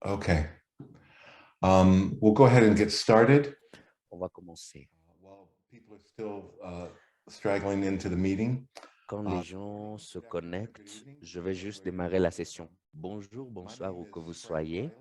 Okay. We'll go ahead and get started. On va commencer. While people are still straggling into the meeting. Quand les gens se connectent, je vais juste démarrer la session. Bonjour, My bonsoir, name où que is vous Frank soyez. Riley.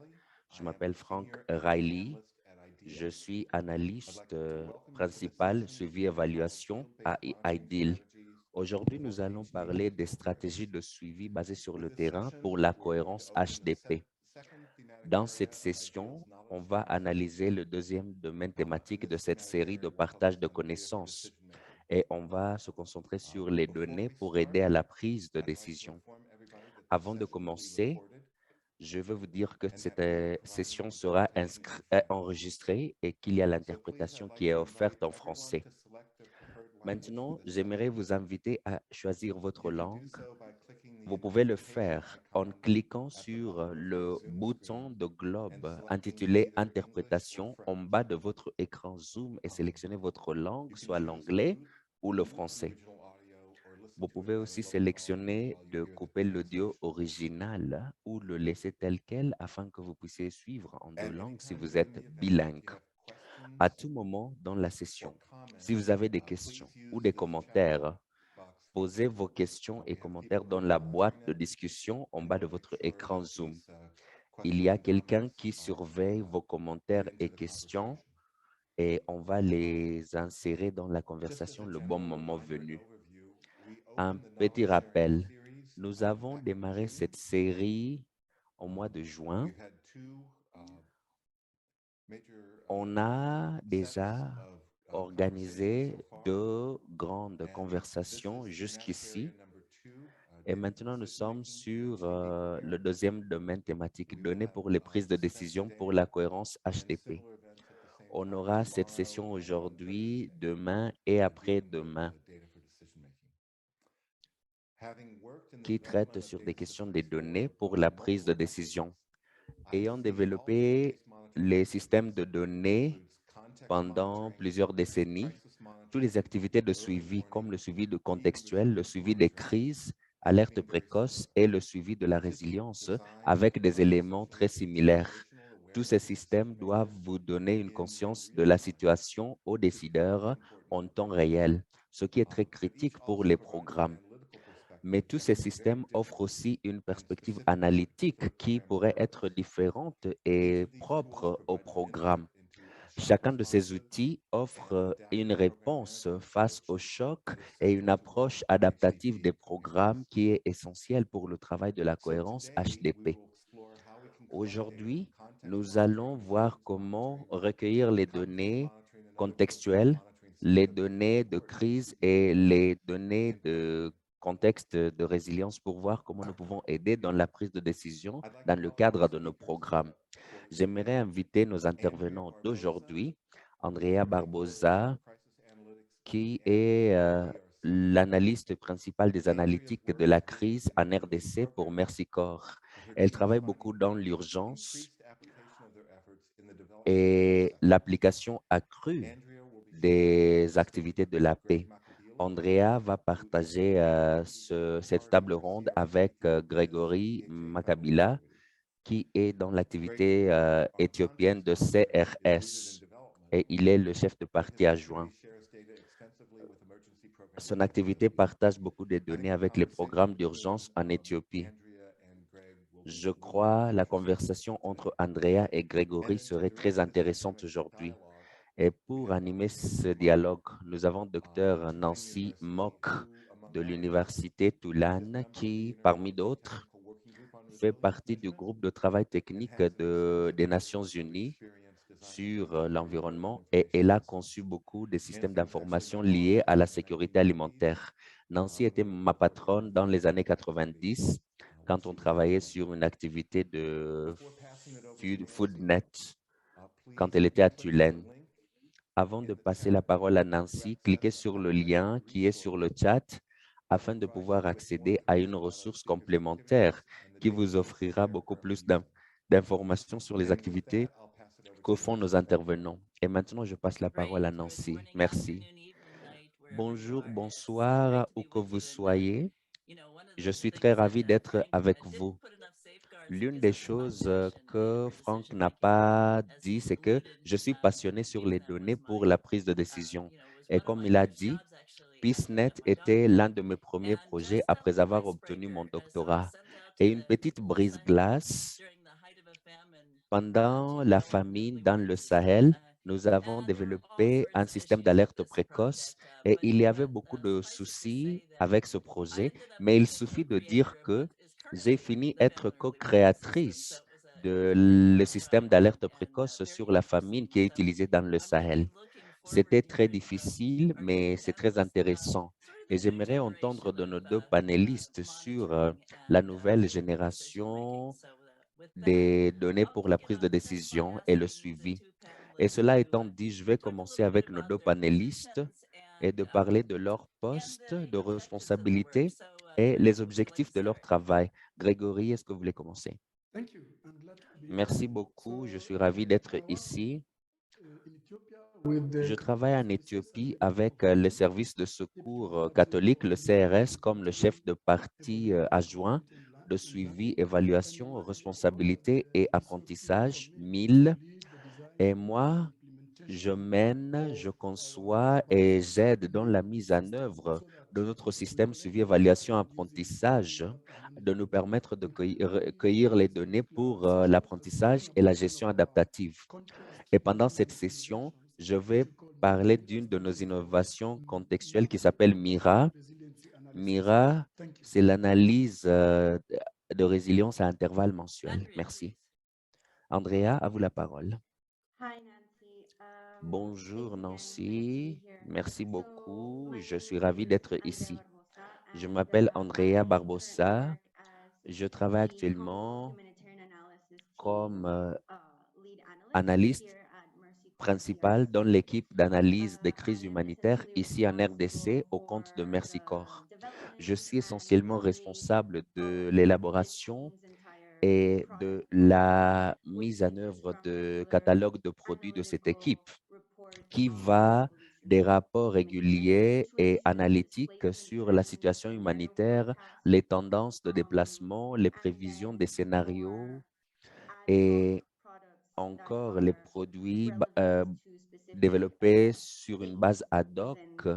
Je I am m'appelle a Frank senior M&A Riley. analyst at Je IDEAL. suis I'd like analyste to welcome you to this principal session suivi about évaluation à field-based monitoring IDEAL. strategies Aujourd'hui, for nous allons parler HDP. des stratégies de suivi basées sur With le this terrain session, pour la we're going to cohérence open the HDP. second thematic Dans cette area of IDEAL's session, on knowledge va series. analyser le deuxième domaine In thématique de this cette thematic série de area, we'll partage focus de on data for connaissances decision-making. et on va se concentrer sur les Before données we pour start, aider à la prise de I'd like to décision. inform everybody that this Avant de session will be commencer, recorded je veux vous dire que and that cette we are providing session sera interpretation in French. enregistrée et qu'il y a So please, l'interprétation I'd qui like est to invite offerte en everyone français. to select their preferred language for Maintenant, this j'aimerais session. vous inviter à choisir votre You can do langue. so by clicking the Vous pouvez le interpretation faire en icon cliquant at the sur bottom of your le Zoom bouton screen de and globe selecting intitulé either English or Interprétation en French. bas de votre écran Zoom et sélectionnez votre langue, You can soit choose l'anglais mute ou le the français. original audio or listen Vous to it pouvez by aussi lowering the audio sélectionner while you de hear the couper l'audio translation. original ou le laisser tel quel afin que vous puissiez suivre en deux At any langues si time vous during êtes the event, if bilingue. you have questions À tout moment dans la or session, si comments, vous avez des please questions ou use des the chat commentaires, box posez feature. vos questions et We have people commentaires who dans are la boîte monitoring de it, discussion en and bas de we'll make votre sure écran that Zoom. these Il questions y a and quelqu'un comments qui are surveille vos put commentaires into et the questions conversation. et on va les insérer dans la Just as conversation a le bon general moment reminder and venu. overview, we Un opened the petit knowledge sharing rappel, series nous avons back in démarré June. cette série au mois de juin. We've had two major On a sets déjà of conversations so organisé far, deux grandes and this conversations is thematic area jusqu'ici. number two, Et data for maintenant, nous decision sommes making for sur HDP le coherence. deuxième domaine thématique, We will données have pour les prises de dispenser décision pour day la cohérence and HDP. similar events at the same On time aura cette tomorrow session and on aujourd'hui, Thursday demain et in dealing with après-demain, data for decision making. Having worked in the qui development traitent of sur des data questions des systems données for pour la prise multiple de decades, décision. I've Ayant seen all développé data-based monitoring les systèmes activities, de that données includes context pendant monitoring, plusieurs décennies, crisis toutes les monitoring, activités de early suivi comme warning, le suivi de lead contextuel, le resilience suivi des monitoring, crises, have alerte been very précoce similar. et le suivi de la Just résilience designed to avec des provide éléments très sufficient similaires. situational Tous ces awareness to systèmes decision doivent makers vous to donner une begin in conscience de real la time situation aux to critically décideurs important en temps programs. réel, ce qui est très Each critique pour also les provides an programmes. analytical Mais perspective tous that ces can be very systèmes offrent different aussi une and perspective specific for analytique the qui program's pourrait être purpose. différente Each et of these tools propre au provides an insight programme. into a shock Chacun de ces responsive outils and offre une adaptive program réponse management face approach au choc that is et une central to work approche on adaptative des HDP programmes coherence. qui est essentielle pour le travail de la So cohérence today we HDP. will explore how we can collect data from Aujourd'hui, context nous monitoring, allons voir crisis comment monitoring, recueillir les conflict données monitoring, and other process contextuelles, monitoring les systems to données de support crise HDP et les données and de coherence. contexte de résilience pour voir comment nous pouvons aider dans la prise de décision I'd like to dans le welcome our cadre de nos speakers programmes. for J'aimerais today, inviter nos Andrea intervenants Barboza, d'aujourd'hui, who is Andrea the Principal Senior Barbosa, Crisis Analytics qui Analyst est at ERC. l'analyste principal des Andrea's analytiques de work la in crise en emergency RDC pour programming. Mercy Corps. Her Elle team is travaille finding beaucoup dans l'urgence increased application of their efforts in the development of peace et efforts. l'application accrue Andrea will be sharing des the activités stage de with la Greg paix. Macabila, Andrea va who is the partager Deputy cette Part table of ronde avec CRPT Affairs, Grégory EHA Federal Makabila, Activity. qui est dans Greg l'activité our éthiopienne context de monitor is rooted in CRS development, et il est le chef de but his parti activity adjoint. shares data extensively with emergency programs Son in activité Ethiopia. partage beaucoup de I données think the avec les conversation programmes between d'urgence en Éthiopie. Andrea and Greg Je will be very crois la interesting conversation today. entre Andrea et And Grégory then to serait très direct this intéressante dynamic aujourd'hui. dialogue, Et we pour have animer Dr. ce Nancy Mock dialogue, nous avons of Dr Tulane Nancy University, Mock who, among de others, l'Université is a Tulane member of the qui, parmi International d'autres, Technical Working Group on fait Resilience partie du Management groupe de travail and technique has extensive des Nations international Unies experience designing and sur deploying critical l'environnement et information elle a systems. conçu beaucoup de systèmes Nancy was actually my d'information boss liés à back la in the sécurité 1990s alimentaire. Nancy when était we were ma both working on patronne dans les années field-based activities 90 when quand on she was at travaillait Tulane. sur une activité de Before passing it over to Nancy, FoodNet quand please elle était à click on the Tulane. link Avant in de the passer la chat parole à to Nancy, cliquez access a sur le supplemental lien qui est sur resource le chat that afin de provides you pouvoir with more accéder à une information about our ressource speakers' activities complémentaire and the qui data vous they offrira share beaucoup throughout the plus meeting. d'informations sur les And with activités that, I'll pass it over que to font nos Nancy. intervenants. Et maintenant, je passe la parole Great. à Good Nancy. morning, Merci. afternoon, evening, night, wherever you Bonjour, are. It's so great bonsoir, to où be que with vous you. And soyez. you know, one of Je the suis très things that ravi d'être Frank avec didn't vous. put enough safeguards L'une des choses que Franck n'a pas dit, c'est que je suis passionné sur les données pour la prise de décision. Et comme il a dit, PeaceNet était l'un de mes premiers projets après avoir obtenu mon doctorat. Et une petite brise-glace, pendant la famine dans le Sahel, nous avons développé un système d'alerte précoce et il y avait beaucoup de soucis avec ce projet, mais il suffit de dire que j'ai fini être co-créatrice de le système d'alerte précoce sur la famine qui est utilisé dans le Sahel. C'était très difficile, mais c'est très intéressant. Et j'aimerais entendre de nos deux panélistes sur la nouvelle génération des données pour la prise de décision et le suivi. Et cela étant dit, je vais commencer avec nos deux panélistes et de parler de leur poste de responsabilité et les objectifs de leur travail. Grégory, est-ce que vous voulez commencer? Merci beaucoup. Je suis ravi d'être ici. Je travaille en Éthiopie avec le service de secours catholique, le CRS, comme le chef de partie adjoint de suivi, évaluation, responsabilité et apprentissage, 1000. Et moi, je mène, je conçois et j'aide dans la mise en œuvre de notre système suivi, évaluation, apprentissage, de nous permettre de cueillir les données pour l'apprentissage et la gestion adaptative. Et pendant cette session, je vais parler d'une de nos innovations contextuelles qui s'appelle MIRA. MIRA, c'est l'analyse de résilience à intervalles mensuels. Merci. Andrea, à vous la parole. Bonjour Nancy, merci beaucoup. Je suis ravi d'être ici. Je m'appelle Andrea Barbosa. Je travaille actuellement comme analyste principal dans l'équipe d'analyse des crises humanitaires ici en RDC au compte de Mercy Corps. Je suis essentiellement responsable de l'élaboration et de la mise en œuvre de catalogue de produits de cette équipe qui va des rapports réguliers et analytiques sur la situation humanitaire, les tendances de déplacement, les prévisions des scénarios et encore les produits développés sur une base ad hoc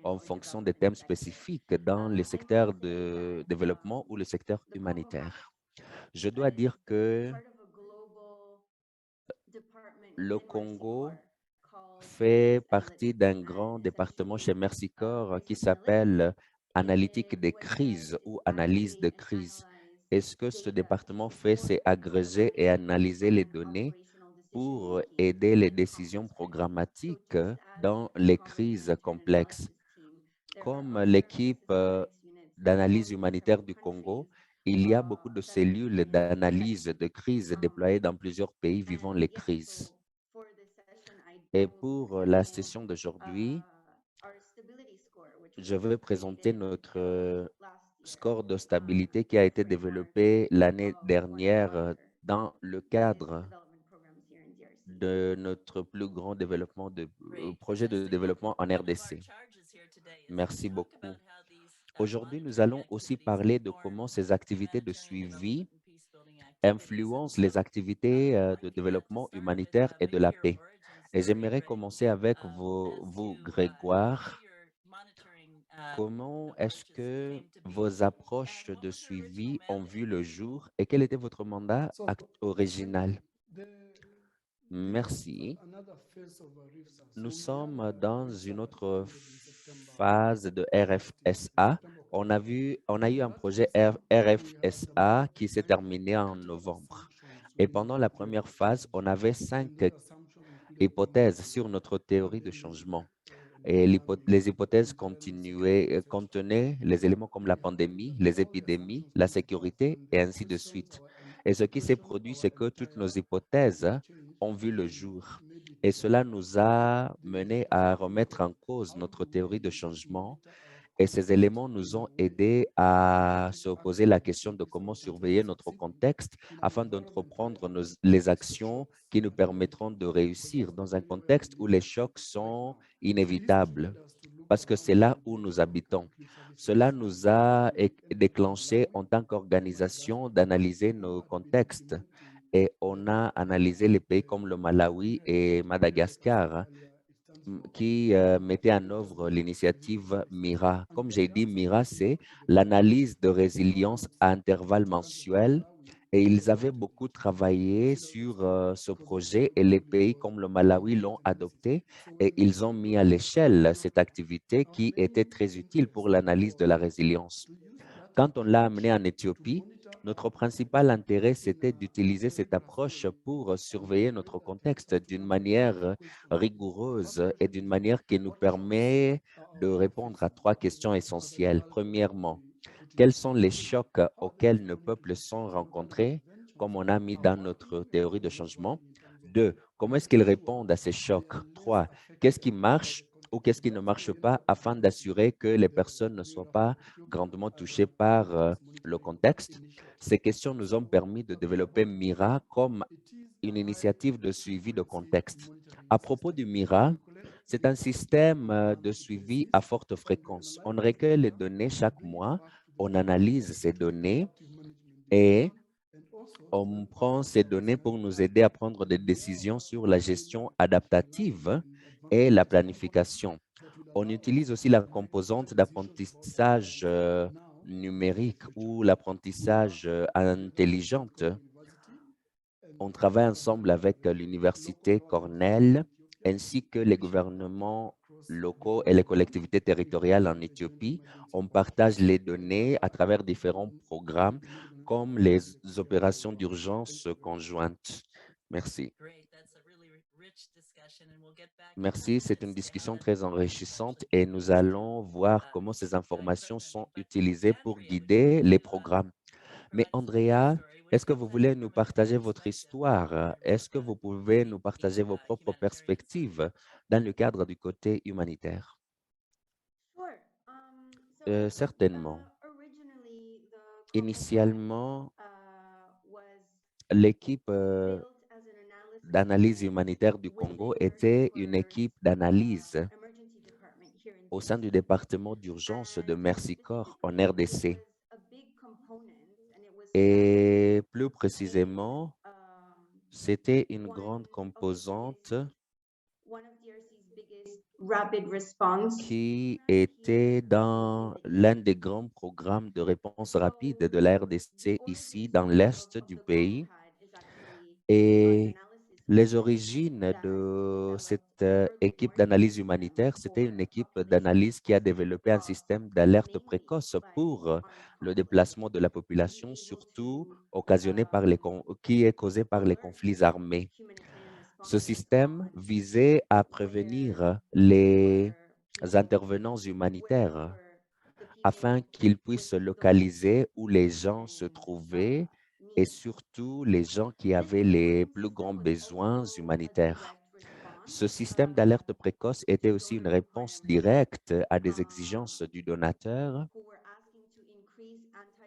en fonction des thèmes spécifiques dans les secteurs de développement ou le secteur humanitaire. Je dois dire que le Congo fait partie d'un grand département chez Mercy Corps qui s'appelle Analytique des crises ou Analyse de crise. Et ce que ce département fait, c'est agréger et analyser les données pour aider les décisions programmatiques dans les crises complexes. Comme l'équipe d'analyse humanitaire du Congo, il y a beaucoup de cellules d'analyse de crise déployées dans plusieurs pays vivant les crises. Et pour la session d'aujourd'hui, je vais présenter notre score de stabilité qui a été développé l'année dernière dans le cadre de notre plus grand développement projet de développement en RDC. Merci beaucoup. Aujourd'hui, nous allons aussi parler de comment ces activités de suivi influencent les activités de développement humanitaire et de la paix. Et j'aimerais commencer avec vous, Grégoire. Comment est-ce que vos approches de suivi ont vu le jour et quel était votre mandat original? Merci. Nous sommes dans une autre phase de RFSA. On a eu un projet RFSA qui s'est terminé en novembre. Et pendant la première phase, on avait 5 hypothèses sur notre théorie de changement. Et les hypothèses contenaient les éléments comme la pandémie, les épidémies, la sécurité et ainsi de suite. Et ce qui s'est produit, c'est que toutes nos hypothèses ont vu le jour. Et cela nous a mené à remettre en cause notre théorie de changement. Et ces éléments nous ont aidés à se poser la question de comment surveiller notre contexte afin d'entreprendre les actions qui nous permettront de réussir dans un contexte où les chocs sont inévitables. parce que c'est là où nous habitons. Cela nous a déclenché en tant qu'organisation d'analyser nos contextes et on a analysé les pays comme le Malawi et Madagascar qui mettaient en œuvre l'initiative MIRA. Comme j'ai dit, MIRA, c'est l'analyse de résilience à intervalles mensuels et ils avaient beaucoup travaillé sur ce projet et les pays comme le Malawi l'ont adopté et ils ont mis à l'échelle cette activité qui était très utile pour l'analyse de la résilience. Quand on l'a amené en Éthiopie, notre principal intérêt, c'était d'utiliser cette approche pour surveiller notre contexte d'une manière rigoureuse et d'une manière qui nous permet de répondre à 3 questions essentielles. Premièrement, quels sont les chocs auxquels nos peuples sont rencontrés, comme on a mis dans notre théorie de changement? 2, comment est-ce qu'ils répondent à ces chocs? 3, qu'est-ce qui marche ou qu'est-ce qui ne marche pas afin d'assurer que les personnes ne soient pas grandement touchées par le contexte? Ces questions nous ont permis de développer MIRA comme une initiative de suivi de contexte. À propos du MIRA, c'est un système de suivi à forte fréquence. On recueille les données chaque mois, on analyse ces données et on prend ces données pour nous aider à prendre des décisions sur la gestion adaptative et la planification. On utilise aussi la composante d'apprentissage numérique ou l'apprentissage intelligent. On travaille ensemble avec l'Université Cornell ainsi que les gouvernements locaux et les collectivités territoriales en Éthiopie. On partage les données à travers différents programmes comme les opérations d'urgence conjointes. Merci. Merci, c'est une discussion très enrichissante et nous allons voir comment ces informations sont utilisées pour guider les programmes. Mais Andrea, est-ce que vous voulez nous partager votre histoire? Est-ce que vous pouvez nous partager vos propres perspectives dans le cadre du côté humanitaire? Certainement. Initialement, l'équipe d'analyse humanitaire du Congo était une équipe d'analyse au sein du département d'urgence de Mercy Corps en RDC. Et plus précisément, c'était une grande composante qui était dans l'un des grands programmes de réponse rapide de la RDC ici dans l'est du pays. Et les origines de cette équipe d'analyse humanitaire, c'était une équipe d'analyse qui a développé un système d'alerte précoce pour le déplacement de la population, surtout qui est causé par les conflits armés. Ce système visait à prévenir les intervenants humanitaires afin qu'ils puissent localiser où les gens se trouvaient et surtout les gens qui avaient les plus grands besoins humanitaires. Ce système d'alerte précoce était aussi une réponse directe à des exigences du donateur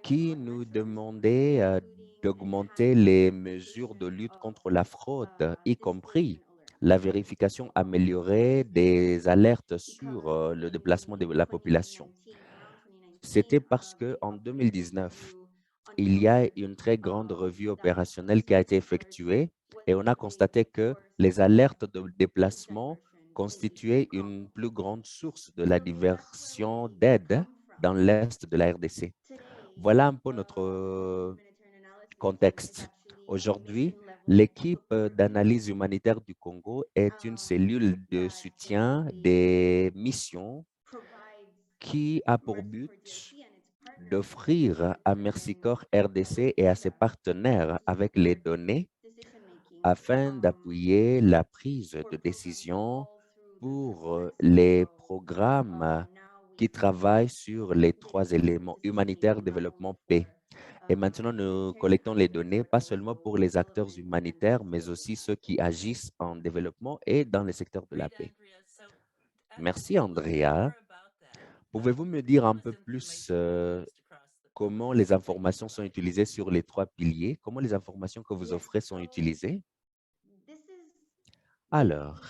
qui nous demandait d'augmenter les mesures de lutte contre la fraude, y compris la vérification améliorée des alertes sur le déplacement de la population. C'était parce qu'en 2019, il y a une très grande revue opérationnelle qui a été effectuée et on a constaté que les alertes de déplacement constituaient une plus grande source de la diversion d'aide dans l'est de la RDC. Voilà un peu notre contexte. Aujourd'hui, l'équipe d'analyse humanitaire du Congo est une cellule de soutien des missions qui a pour but d'offrir à Mercy Corps RDC et à ses partenaires avec les données afin d'appuyer la prise de décision pour les programmes qui travaillent sur les 3 éléments humanitaires, développement, paix. Et maintenant, nous collectons les données, pas seulement pour les acteurs humanitaires, mais aussi ceux qui agissent en développement et dans le secteur de la paix. Merci, Andrea. Pouvez-vous me dire un peu plus comment les informations sont utilisées sur les 3 piliers? Comment les informations que vous offrez sont utilisées? Alors,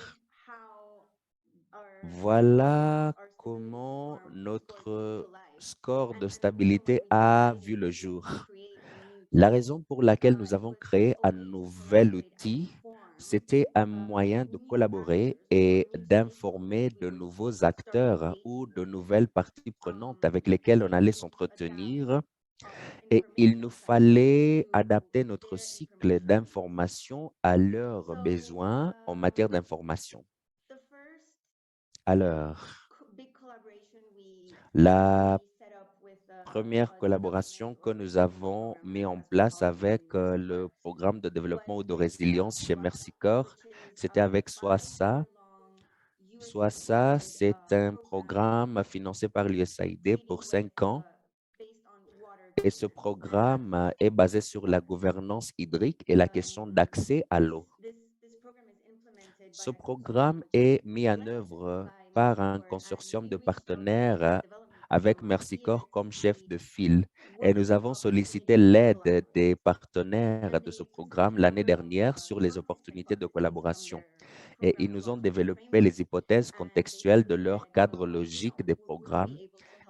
voilà comment notre score de stabilité a vu le jour. La raison pour laquelle nous avons créé un nouvel outil, c'était un moyen de collaborer et d'informer de nouveaux acteurs ou de nouvelles parties prenantes avec lesquelles on allait s'entretenir. Et il nous fallait adapter notre cycle d'information à leurs besoins en matière d'information. Alors, la première collaboration que nous avons mis en place avec le programme de développement ou de résilience chez Mercy Corps, c'était avec SOASA. SOASA, c'est un programme financé par l'USAID pour 5 ans. Et ce programme est basé sur la gouvernance hydrique et la question d'accès à l'eau. Ce programme est mis en œuvre par un consortium de partenaires avec Mercy Corps comme chef de file. Et nous avons sollicité l'aide des partenaires de ce programme l'année dernière sur les opportunités de collaboration. Et ils nous ont développé les hypothèses contextuelles de leur cadre logique des programmes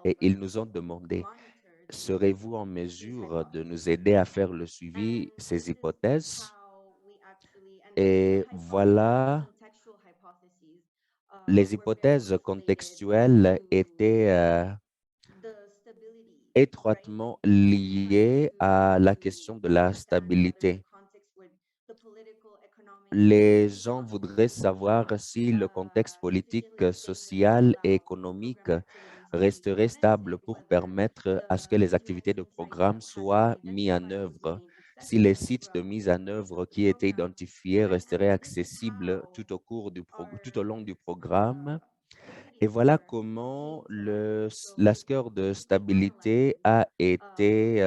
et ils nous ont demandé: serez-vous en mesure de nous aider à faire le suivi de ces hypothèses? Et voilà, les hypothèses contextuelles étaient étroitement liées à la question de la stabilité. Les gens voudraient savoir si le contexte politique, social et économique resterait stable pour permettre à ce que les activités de programme soient mises en œuvre, si les sites de mise en œuvre qui étaient identifiés resteraient accessibles tout au long du programme. Et voilà comment la score de stabilité a été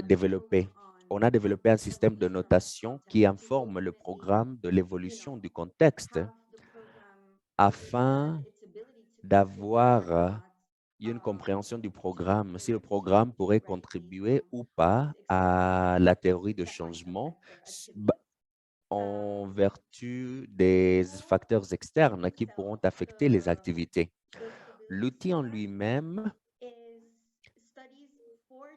développé. On a développé un système de notation qui informe le programme de l'évolution du contexte afin d'avoir une compréhension du programme, si le programme pourrait contribuer ou pas à la théorie de changement en vertu des facteurs externes qui pourront affecter les activités. L'outil en lui-même,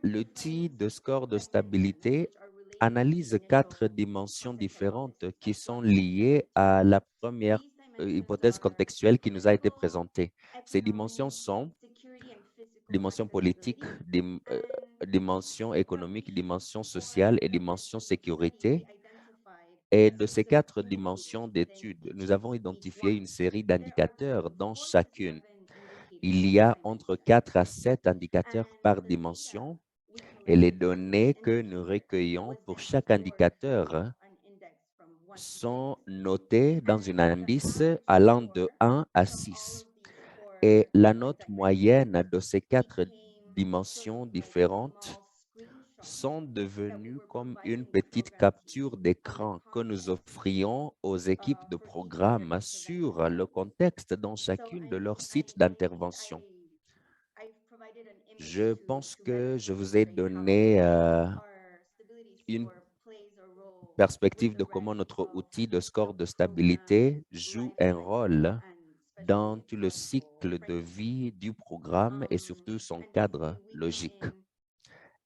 l'outil de score de stabilité analyse 4 dimensions différentes qui sont liées à la première hypothèse contextuelle qui nous a été présentée. Ces dimensions sont dimension politique, dimension économique, dimension sociale et dimension sécurité. Et de ces 4 dimensions d'études, nous avons identifié une série d'indicateurs dans chacune. Il y a entre 4 à 7 indicateurs par dimension et les données que nous recueillons pour chaque indicateur sont notées dans un indice allant de 1 à 6. Et la note moyenne de ces 4 dimensions différentes sont devenues comme une petite capture d'écran que nous offrions aux équipes de programme sur le contexte dans chacune de leurs sites d'intervention. Je pense que je vous ai donné une perspective de comment notre outil de score de stabilité joue un rôle dans tout le cycle de vie du programme et surtout son cadre logique.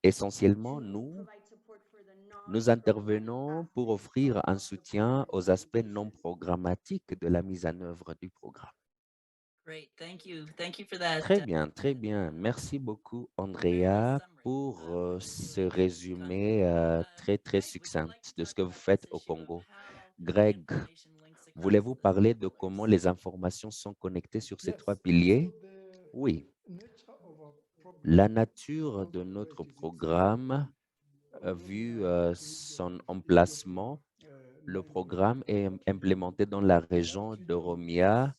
Essentiellement, nous intervenons pour offrir un soutien aux aspects non programmatiques de la mise en œuvre du programme. Très bien, très bien. Merci beaucoup, Andrea, pour ce résumé très, très succinct de ce que vous faites au Congo. Greg, voulez-vous parler de comment les informations sont connectées sur ces 3 piliers? Oui. La nature de notre programme, vu son emplacement, le programme est implémenté dans la région d'Oromia,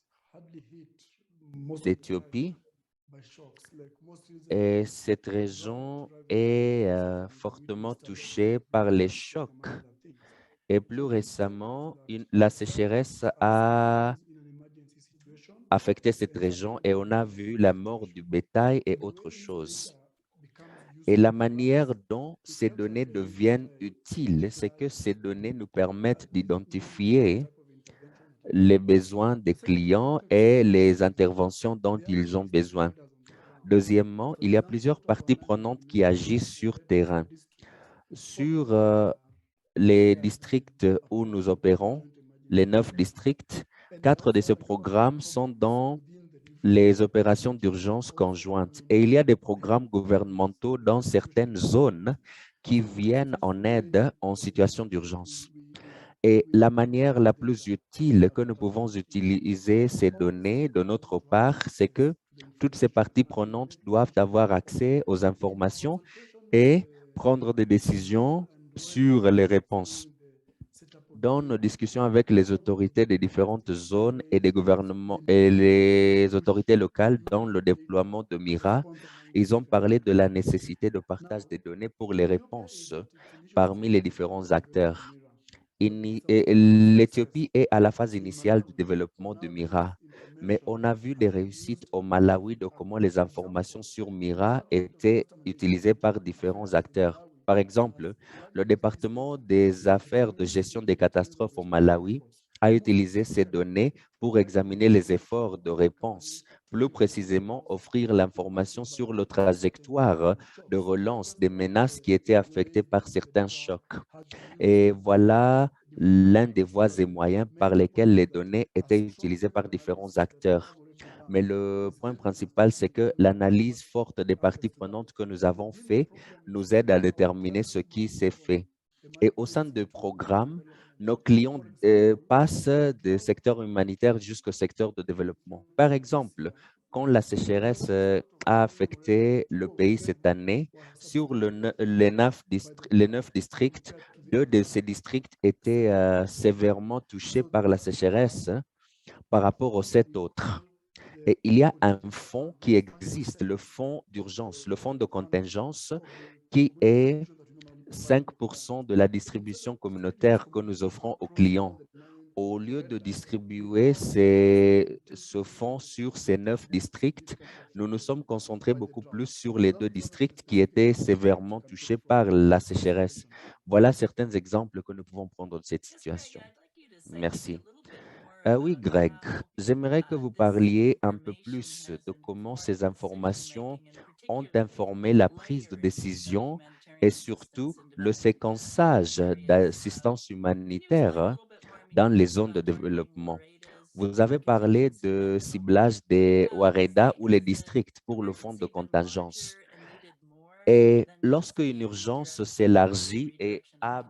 d'Éthiopie. Et cette région est fortement touchée par les chocs. Et plus récemment, la sécheresse a affecté cette région et on a vu la mort du bétail et autres choses. Et la manière dont ces données deviennent utiles, c'est que ces données nous permettent d'identifier les besoins des clients et les interventions dont ils ont besoin. Deuxièmement, il y a plusieurs parties prenantes qui agissent sur terrain. Sur les districts où nous opérons, les 9 districts, 4 de ces programmes sont dans les opérations d'urgence conjointes. Et il y a des programmes gouvernementaux dans certaines zones qui viennent en aide en situation d'urgence. Et la manière la plus utile que nous pouvons utiliser ces données de notre part, c'est que toutes ces parties prenantes doivent avoir accès aux informations et prendre des décisions sur les réponses. Dans nos discussions avec les autorités des différentes zones et des gouvernements et les autorités locales dans le déploiement de Mira, ils ont parlé de la nécessité de partage des données pour les réponses parmi les différents acteurs. L'Éthiopie est à la phase initiale du développement de Mira, mais on a vu des réussites au Malawi de comment les informations sur Mira étaient utilisées par différents acteurs. Par exemple, le département des affaires de gestion des catastrophes au Malawi a utilisé ces données pour examiner les efforts de réponse, plus précisément offrir l'information sur la trajectoire de relance des menaces qui étaient affectées par certains chocs. Et voilà l'un des voies et moyens par lesquels les données étaient utilisées par différents acteurs. Mais le point principal, c'est que l'analyse forte des parties prenantes que nous avons fait nous aide à déterminer ce qui s'est fait. Et au sein de programmes, nos clients passent du secteur humanitaire jusqu'au secteur de développement. Par exemple, quand la sécheresse a affecté le pays cette année, sur les 9 districts, 2 de ces districts étaient sévèrement touchés par la sécheresse par rapport aux 7 autres. Et il y a un fonds qui existe, le fonds d'urgence, le fonds de contingence, qui est 5% de la distribution communautaire que nous offrons aux clients. Au lieu de distribuer ce fonds sur ces 9 districts, nous nous sommes concentrés beaucoup plus sur les 2 districts qui étaient sévèrement touchés par la sécheresse. Voilà certains exemples que nous pouvons prendre de cette situation. Merci. Oui, Greg, j'aimerais que vous parliez un peu plus de comment ces informations ont informé la prise de décision et surtout le séquençage d'assistance humanitaire dans les zones de développement. Vous avez parlé de ciblage des WAREDA ou les districts pour le fonds de contingence. Et lorsque une urgence s'élargit et a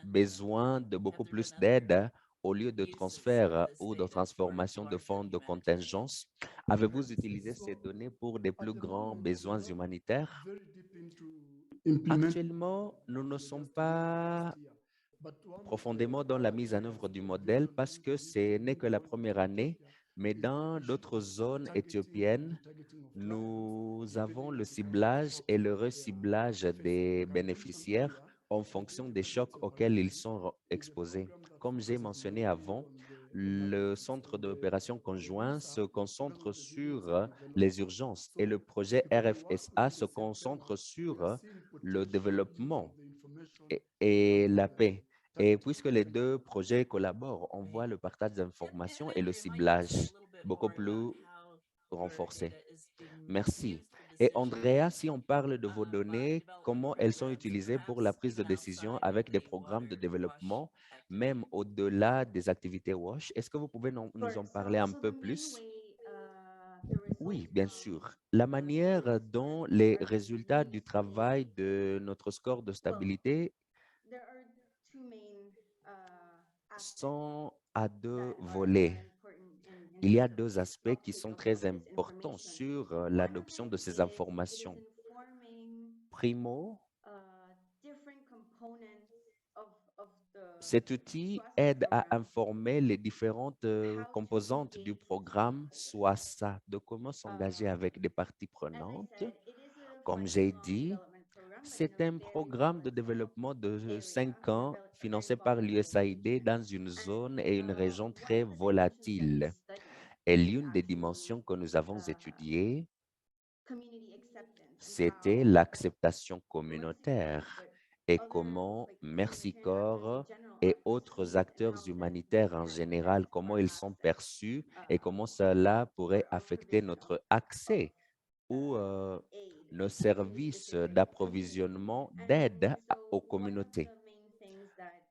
besoin de beaucoup plus d'aide au lieu de transfert ou de transformation de fonds de contingence, avez-vous utilisé ces données pour des plus grands besoins humanitaires? Actuellement, nous ne sommes pas profondément dans la mise en œuvre du modèle parce que ce n'est que la première année, mais dans d'autres zones éthiopiennes, nous avons le ciblage et le reciblage des bénéficiaires en fonction des chocs auxquels ils sont exposés. Comme j'ai mentionné avant, le centre d'opération conjoint se concentre sur les urgences et le projet RFSA se concentre sur le développement et la paix. Et puisque les 2 projets collaborent, on voit le partage d'informations et le ciblage beaucoup plus renforcé. Merci. Et Andrea, si on parle de vos données, comment elles sont utilisées pour la prise de décision avec des programmes de développement, même au-delà des activités WASH, est-ce que vous pouvez nous en parler un peu plus? Oui, bien sûr. La manière dont les résultats du travail de notre score de stabilité sont à 2 volets. Il y a 2 aspects qui sont très importants sur l'adoption de ces informations. Primo, cet outil aide à informer les différentes composantes du programme, soit ça, de comment s'engager avec des parties prenantes. Comme j'ai dit, c'est un programme de développement de 5 ans financé par l'USAID dans une zone et une région très volatile. Et l'une des dimensions que nous avons étudiées c'était l'acceptation communautaire et comment Mercy Corps et autres acteurs humanitaires en général, comment ils sont perçus et comment cela pourrait affecter notre accès ou nos services d'approvisionnement d'aide aux communautés.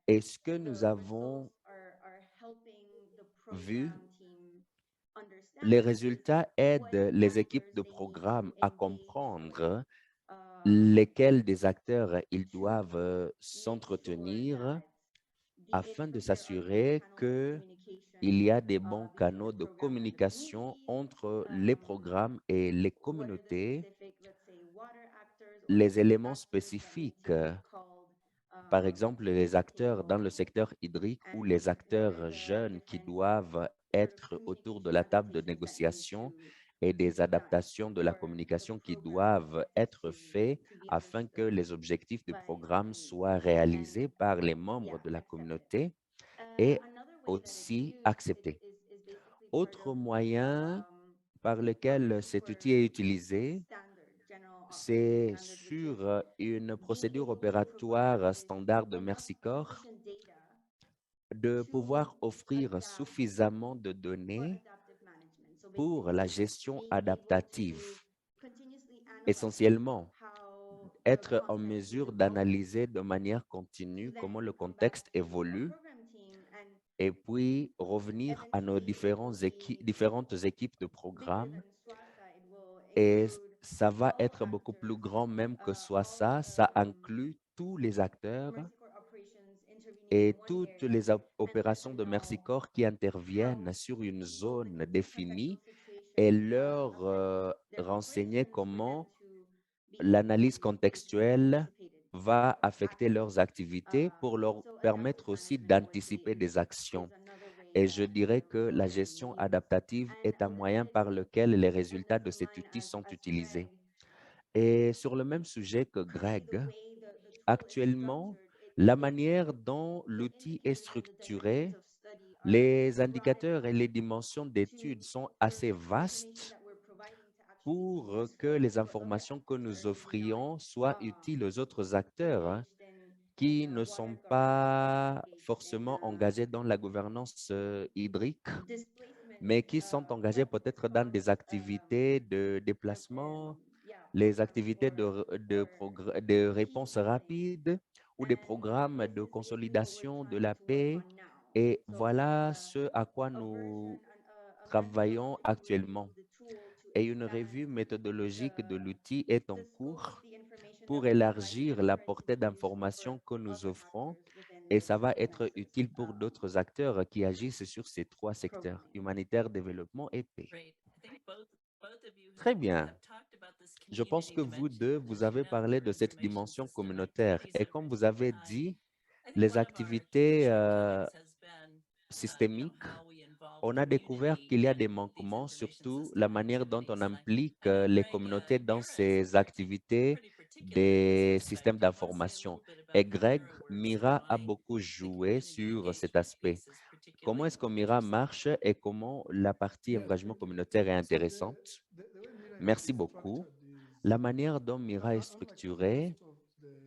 Et ce que nous avons vu, les résultats aident les équipes de programme à comprendre lesquels des acteurs ils doivent s'entretenir afin de s'assurer qu'il y a des bons canaux de communication entre les programmes et les communautés, les éléments spécifiques, par exemple les acteurs dans le secteur hydrique ou les acteurs jeunes qui doivent être autour de la table de négociation et des adaptations de la communication qui doivent être faites afin que les objectifs du programme soient réalisés par les membres de la communauté et aussi acceptés. Autre moyen par lequel cet outil est utilisé, c'est sur une procédure opératoire standard de Mercy Corps de pouvoir offrir suffisamment de données pour la gestion adaptative. Essentiellement, être en mesure d'analyser de manière continue comment le contexte évolue et puis revenir à nos différentes équipes de programme. Et ça va être beaucoup plus grand même que soit ça. Ça inclut tous les acteurs et toutes les opérations de Mercy Corps qui interviennent sur une zone définie et leur renseigner comment l'analyse contextuelle va affecter leurs activités pour leur permettre aussi d'anticiper des actions. Et je dirais que la gestion adaptative est un moyen par lequel les résultats de cet outil sont utilisés. Et sur le même sujet que Greg, actuellement, la manière dont l'outil est structuré, les indicateurs et les dimensions d'études sont assez vastes pour que les informations que nous offrions soient utiles aux autres acteurs, hein, qui ne sont pas forcément engagés dans la gouvernance hydrique, mais qui sont engagés peut-être dans des activités de déplacement, les activités de réponse rapide ou des programmes de consolidation de la paix. Et voilà ce à quoi nous travaillons actuellement. Et une revue méthodologique de l'outil est en cours pour élargir la portée d'informations que nous offrons et ça va être utile pour d'autres acteurs qui agissent sur ces trois secteurs, humanitaire, développement et paix. Très bien. Je pense que vous deux, vous avez parlé de cette dimension communautaire et comme vous avez dit, les activités systémiques, on a découvert qu'il y a des manquements, surtout la manière dont on implique les communautés dans ces activités des systèmes d'information. Et Greg, Mira a beaucoup joué sur cet aspect. Comment est-ce que Mira marche et comment la partie engagement communautaire est So intéressante? the way Mira Merci is beaucoup. structured is, La manière dont Mira est unlike structurée, most of the early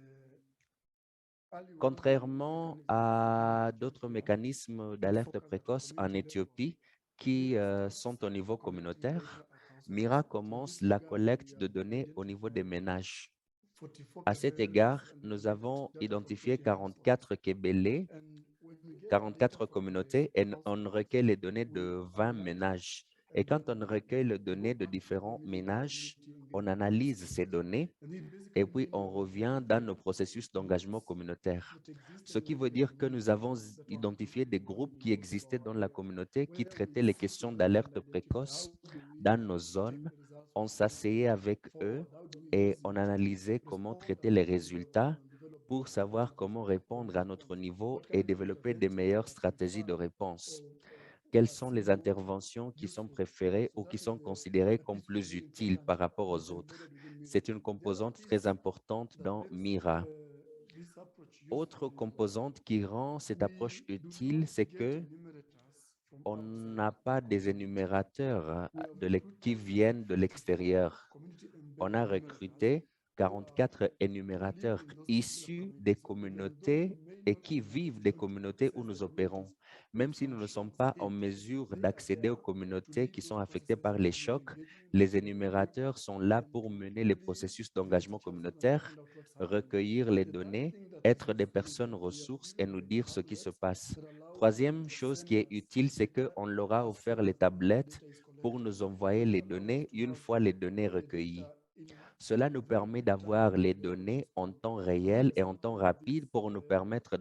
warning contrairement mechanisms in à d'autres Ethiopia mécanismes that d'alerte focus at the précoce en community level, Éthiopie qui Mira sont starts au niveau collecting communautaire, data at household Mira level. So in commence this la regard, we collecte de have données au niveau des identified ménages. 44 À cet Kebeles égard, and we nous collect avons data from identifié 20 households. 44 Kébélés, And when we get the data 44 from communautés the et on households, recueille les données we de 20 analyze it, ménages. Et and then quand on we recueille les go données de back to the différents community by ménages, community on engagement analyse ces process. données And it et basically puis means on that we revient dans nos identify processus d'engagement groups communautaire. that existed Ce qui veut within the dire que nous community avons that were identifié des actively groupes involved in qui most of existaient our dans la work, communauté qui where we traitaient les sit questions together and d'alerte identify précoce how do we dans nos take zones. the results On from them s'asseyait avec eux forward, how do we et use on it analysait to comment respond traiter and les drive development résultats and develop pour better savoir comment engagement répondre à notre indicators. niveau What et kind of développer des interventions meilleures we stratégies de prefer réponse. or Quelles are sont les seen more interventions qui sont useful. préférées So ou qui that sont is considérées a comme piece which is plus very utiles important par rapport aux that's autres? embedded within Mira. C'est une The other composante très piece importante that dans makes Mira. this approach useful Autre is composante qui rend cette approche we do utile, not c'est get que enumerators from on outside n'a the pas des community. énumérateurs We have qui recruited viennent de 54 l'extérieur. community on a recruté 44 énumérateurs issus des communautés et qui vivent des communautés où nous opérons. Même si nous ne sommes pas en mesure d'accéder aux communautés qui sont affectées par les chocs, les énumérateurs sont là pour mener les processus d'engagement communautaire, recueillir les données, être des personnes ressources et nous dire ce qui se passe. Troisième chose qui est utile, c'est qu'on leur a offert les tablettes pour nous envoyer les données une fois les données recueillies. Cela nous permet d'avoir les données en temps réel et en temps rapide pour nous permettre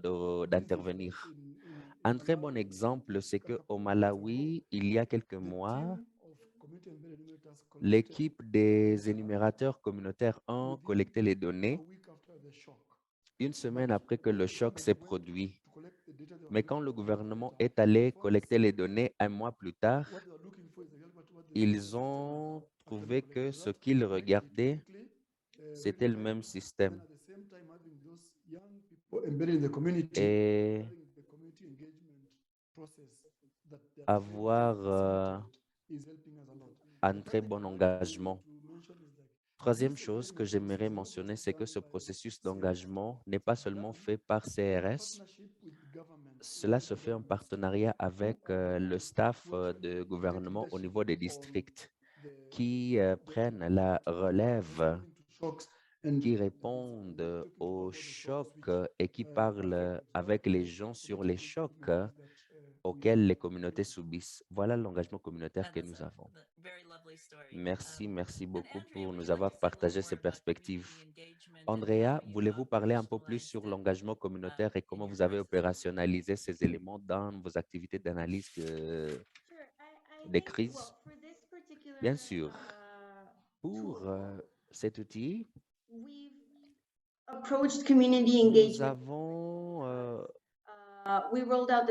d'intervenir. Un très bon exemple, c'est qu'au Malawi, il y a quelques mois, l'équipe des énumérateurs communautaires ont collecté les données une semaine après que le choc s'est produit. Mais quand le gouvernement est allé collecter les données un mois plus tard, ils ont trouvé que ce qu'ils regardaient, c'était le même système. Et avoir un très bon engagement. Troisième chose que j'aimerais mentionner, c'est que ce processus d'engagement n'est pas seulement fait par CRS. Cela se fait en partenariat avec le staff de gouvernement au niveau des districts qui prennent la relève, qui répondent aux chocs et qui parlent avec les gens sur les chocs auxquels les communautés subissent. Voilà l'engagement communautaire que nous avons. Merci beaucoup pour nous avoir partagé ces perspectives. Andrea, voulez-vous parler un peu plus sur l'engagement communautaire et comment vous avez opérationnalisé ces éléments dans vos activités d'analyse des crises? Bien sûr. Pour cet outil, nous avons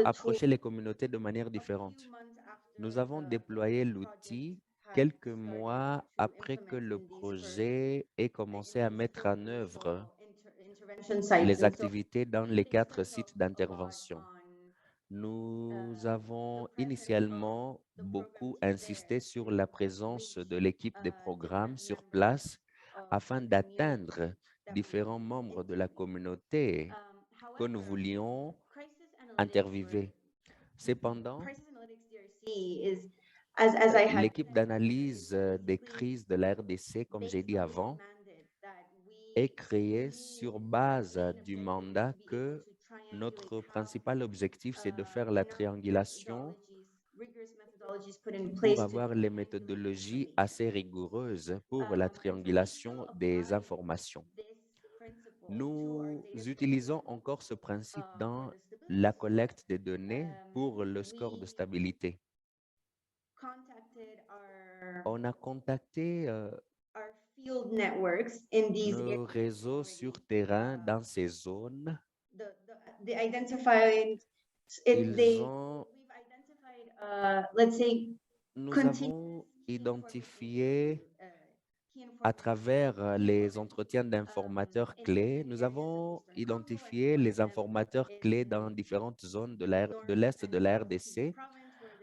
approché les communautés de manière différente. Nous avons déployé l'outil quelques mois après que le projet ait commencé à mettre en œuvre les activités dans les 4 sites d'intervention. Nous avons initialement beaucoup insisté sur la présence de l'équipe des programmes sur place afin d'atteindre différents membres de la communauté que nous voulions interviewer. Cependant, l'équipe d'analyse des crises de la RDC, comme j'ai dit avant, est créée sur base du mandat que notre principal objectif, c'est de faire la triangulation pour avoir les méthodologies assez rigoureuses pour la triangulation des informations. Nous utilisons encore ce principe dans la collecte des données pour le score de stabilité. On a contacté nos réseaux sur terrain dans ces zones. Nous avons identifié à travers les entretiens d'informateurs clés, nous avons identifié les informateurs clés dans différentes zones de l'Est de la RDC,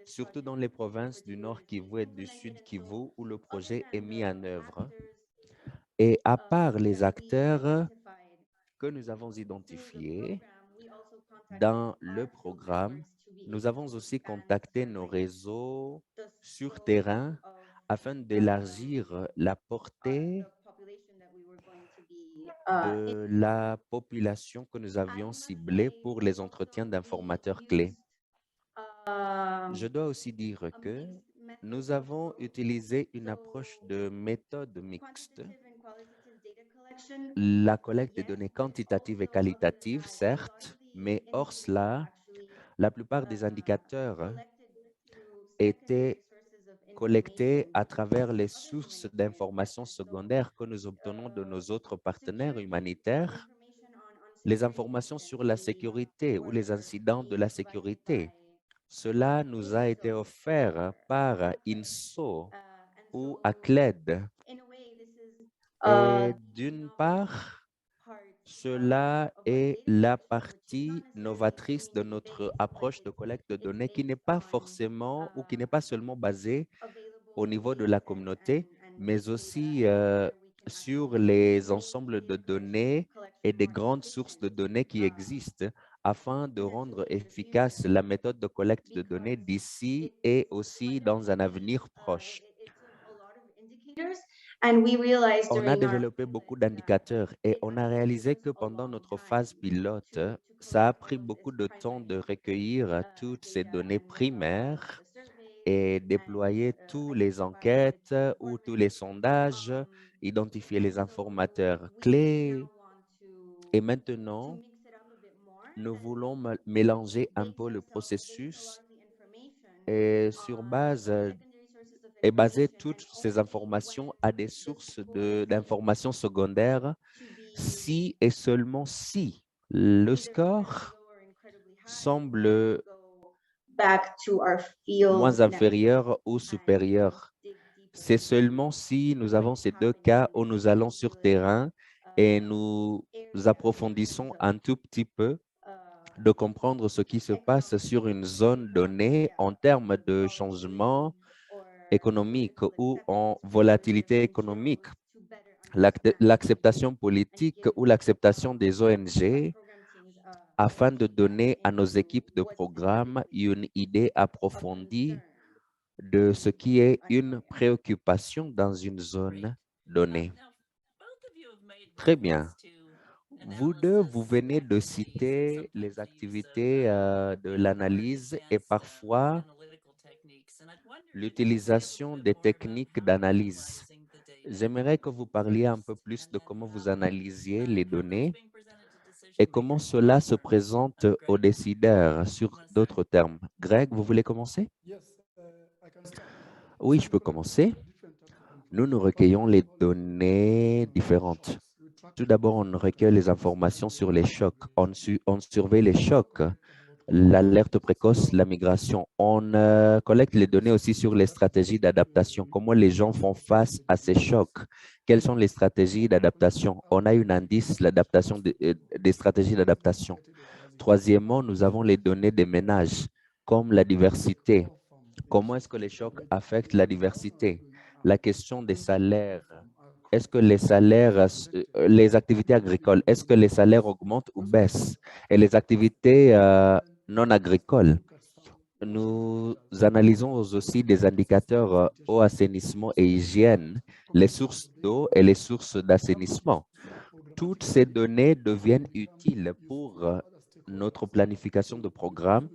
surtout dans les provinces du Nord Kivu et du Sud Kivu où le projet est mis en œuvre. Et à part les acteurs que nous avons identifiés dans le programme, nous avons aussi contacté nos réseaux sur terrain afin d'élargir la portée de la population que nous avions ciblée pour les entretiens d'informateurs clés. Je dois aussi dire que nous avons utilisé une approche de méthode mixte. La collecte des données quantitatives et qualitatives, certes, mais hors cela, la plupart des indicateurs étaient collectés à travers les sources d'informations secondaires que nous obtenons de nos autres partenaires humanitaires, les informations sur la sécurité ou les incidents de la sécurité. Cela nous a été offert par INSO ou ACLED. Et d'une part, cela est la partie novatrice de notre approche de collecte de données qui n'est pas forcément ou qui n'est pas seulement basée au niveau de la communauté, mais aussi sur les ensembles de données et des grandes sources de données qui existent afin de rendre efficace la méthode de collecte de données d'ici et aussi dans un avenir proche. On a développé beaucoup d'indicateurs et on a réalisé que pendant notre phase pilote, ça a pris beaucoup de temps de recueillir toutes ces données primaires et déployer toutes les enquêtes ou tous les sondages, identifier les informateurs clés. Et maintenant, nous voulons mélanger un peu le processus et sur base et baser toutes ces informations à des sources d'informations secondaires si et seulement si le score semble moins inférieur ou supérieur. C'est seulement si nous avons ces deux cas où nous allons sur terrain et nous approfondissons un tout petit peu de comprendre ce qui se passe sur une zone donnée en termes de changement économique ou en volatilité économique, l'acceptation politique ou l'acceptation des ONG afin de donner à nos équipes de programme une idée approfondie de ce qui est une préoccupation dans une zone donnée. Très bien. Vous deux, vous venez de citer les activités de l'analyse et parfois l'utilisation des techniques d'analyse. J'aimerais que vous parliez un peu plus de comment vous analysiez les données et comment cela se présente aux décideurs sur d'autres termes. Greg, vous voulez commencer? Oui, je peux commencer. Nous recueillons les données différentes. Tout d'abord, on recueille les informations sur les chocs. On surveille les chocs, l'alerte précoce, la migration. On collecte les données aussi sur les stratégies d'adaptation. Comment les gens font face à ces chocs? Quelles sont les stratégies d'adaptation? On a un indice, l'adaptation des stratégies d'adaptation. Troisièmement, nous avons les données des ménages, comme la diversité. Comment est-ce que les chocs affectent la diversité? La question des salaires. Est-ce que les salaires, les activités agricoles, est-ce que les salaires augmentent ou baissent? Et les activités non agricoles. Nous analysons aussi des indicateurs eau, assainissement et hygiène, les sources d'eau et les sources d'assainissement. Toutes ces données deviennent utiles pour notre planification de programme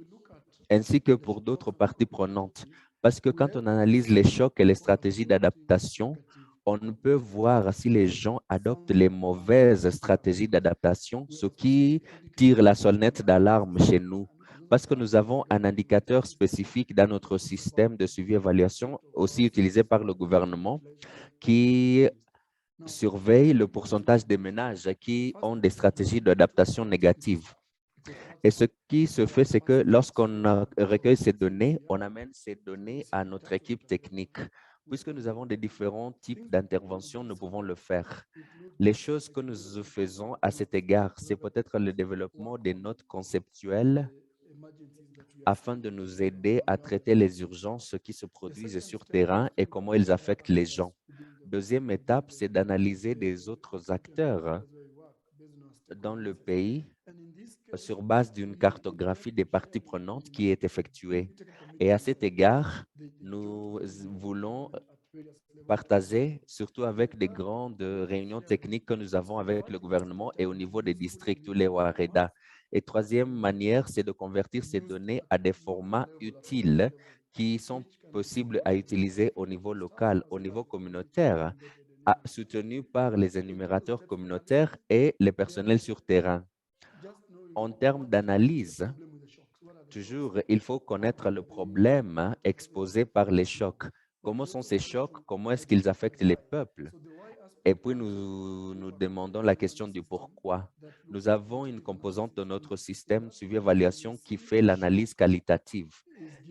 ainsi que pour d'autres parties prenantes. Parce que quand on analyse les chocs et les stratégies d'adaptation, on peut voir si les gens adoptent les mauvaises stratégies d'adaptation, ce qui tire la sonnette d'alarme chez nous. Parce que nous avons un indicateur spécifique dans notre système de suivi-évaluation, aussi utilisé par le gouvernement, qui surveille le pourcentage des ménages qui ont des stratégies d'adaptation négatives. Et ce qui se fait, c'est que lorsqu'on recueille ces données, on amène ces données à notre équipe technique. Puisque nous avons des différents types d'interventions, nous pouvons le faire. Les choses que nous faisons à cet égard, c'est peut-être le développement des notes conceptuelles afin de nous aider à traiter les urgences qui se produisent sur terrain et comment elles affectent les gens. Deuxième étape, c'est d'analyser des autres acteurs dans le pays sur base d'une cartographie des parties prenantes qui est effectuée. Et à cet égard, nous voulons partager, surtout avec des grandes réunions techniques que nous avons avec le gouvernement et au niveau des districts ou les WAREDA. Et troisième manière, c'est de convertir ces données à des formats utiles qui sont possibles à utiliser au niveau local, au niveau communautaire, soutenus par les énumérateurs communautaires et les personnels sur terrain. En termes d'analyse, toujours, il faut connaître le problème exposé par les chocs. Comment sont ces chocs? Comment est-ce qu'ils affectent les peuples? Et puis, nous demandons la question du pourquoi. Nous avons une composante de notre système suivi-évaluation qui fait l'analyse qualitative.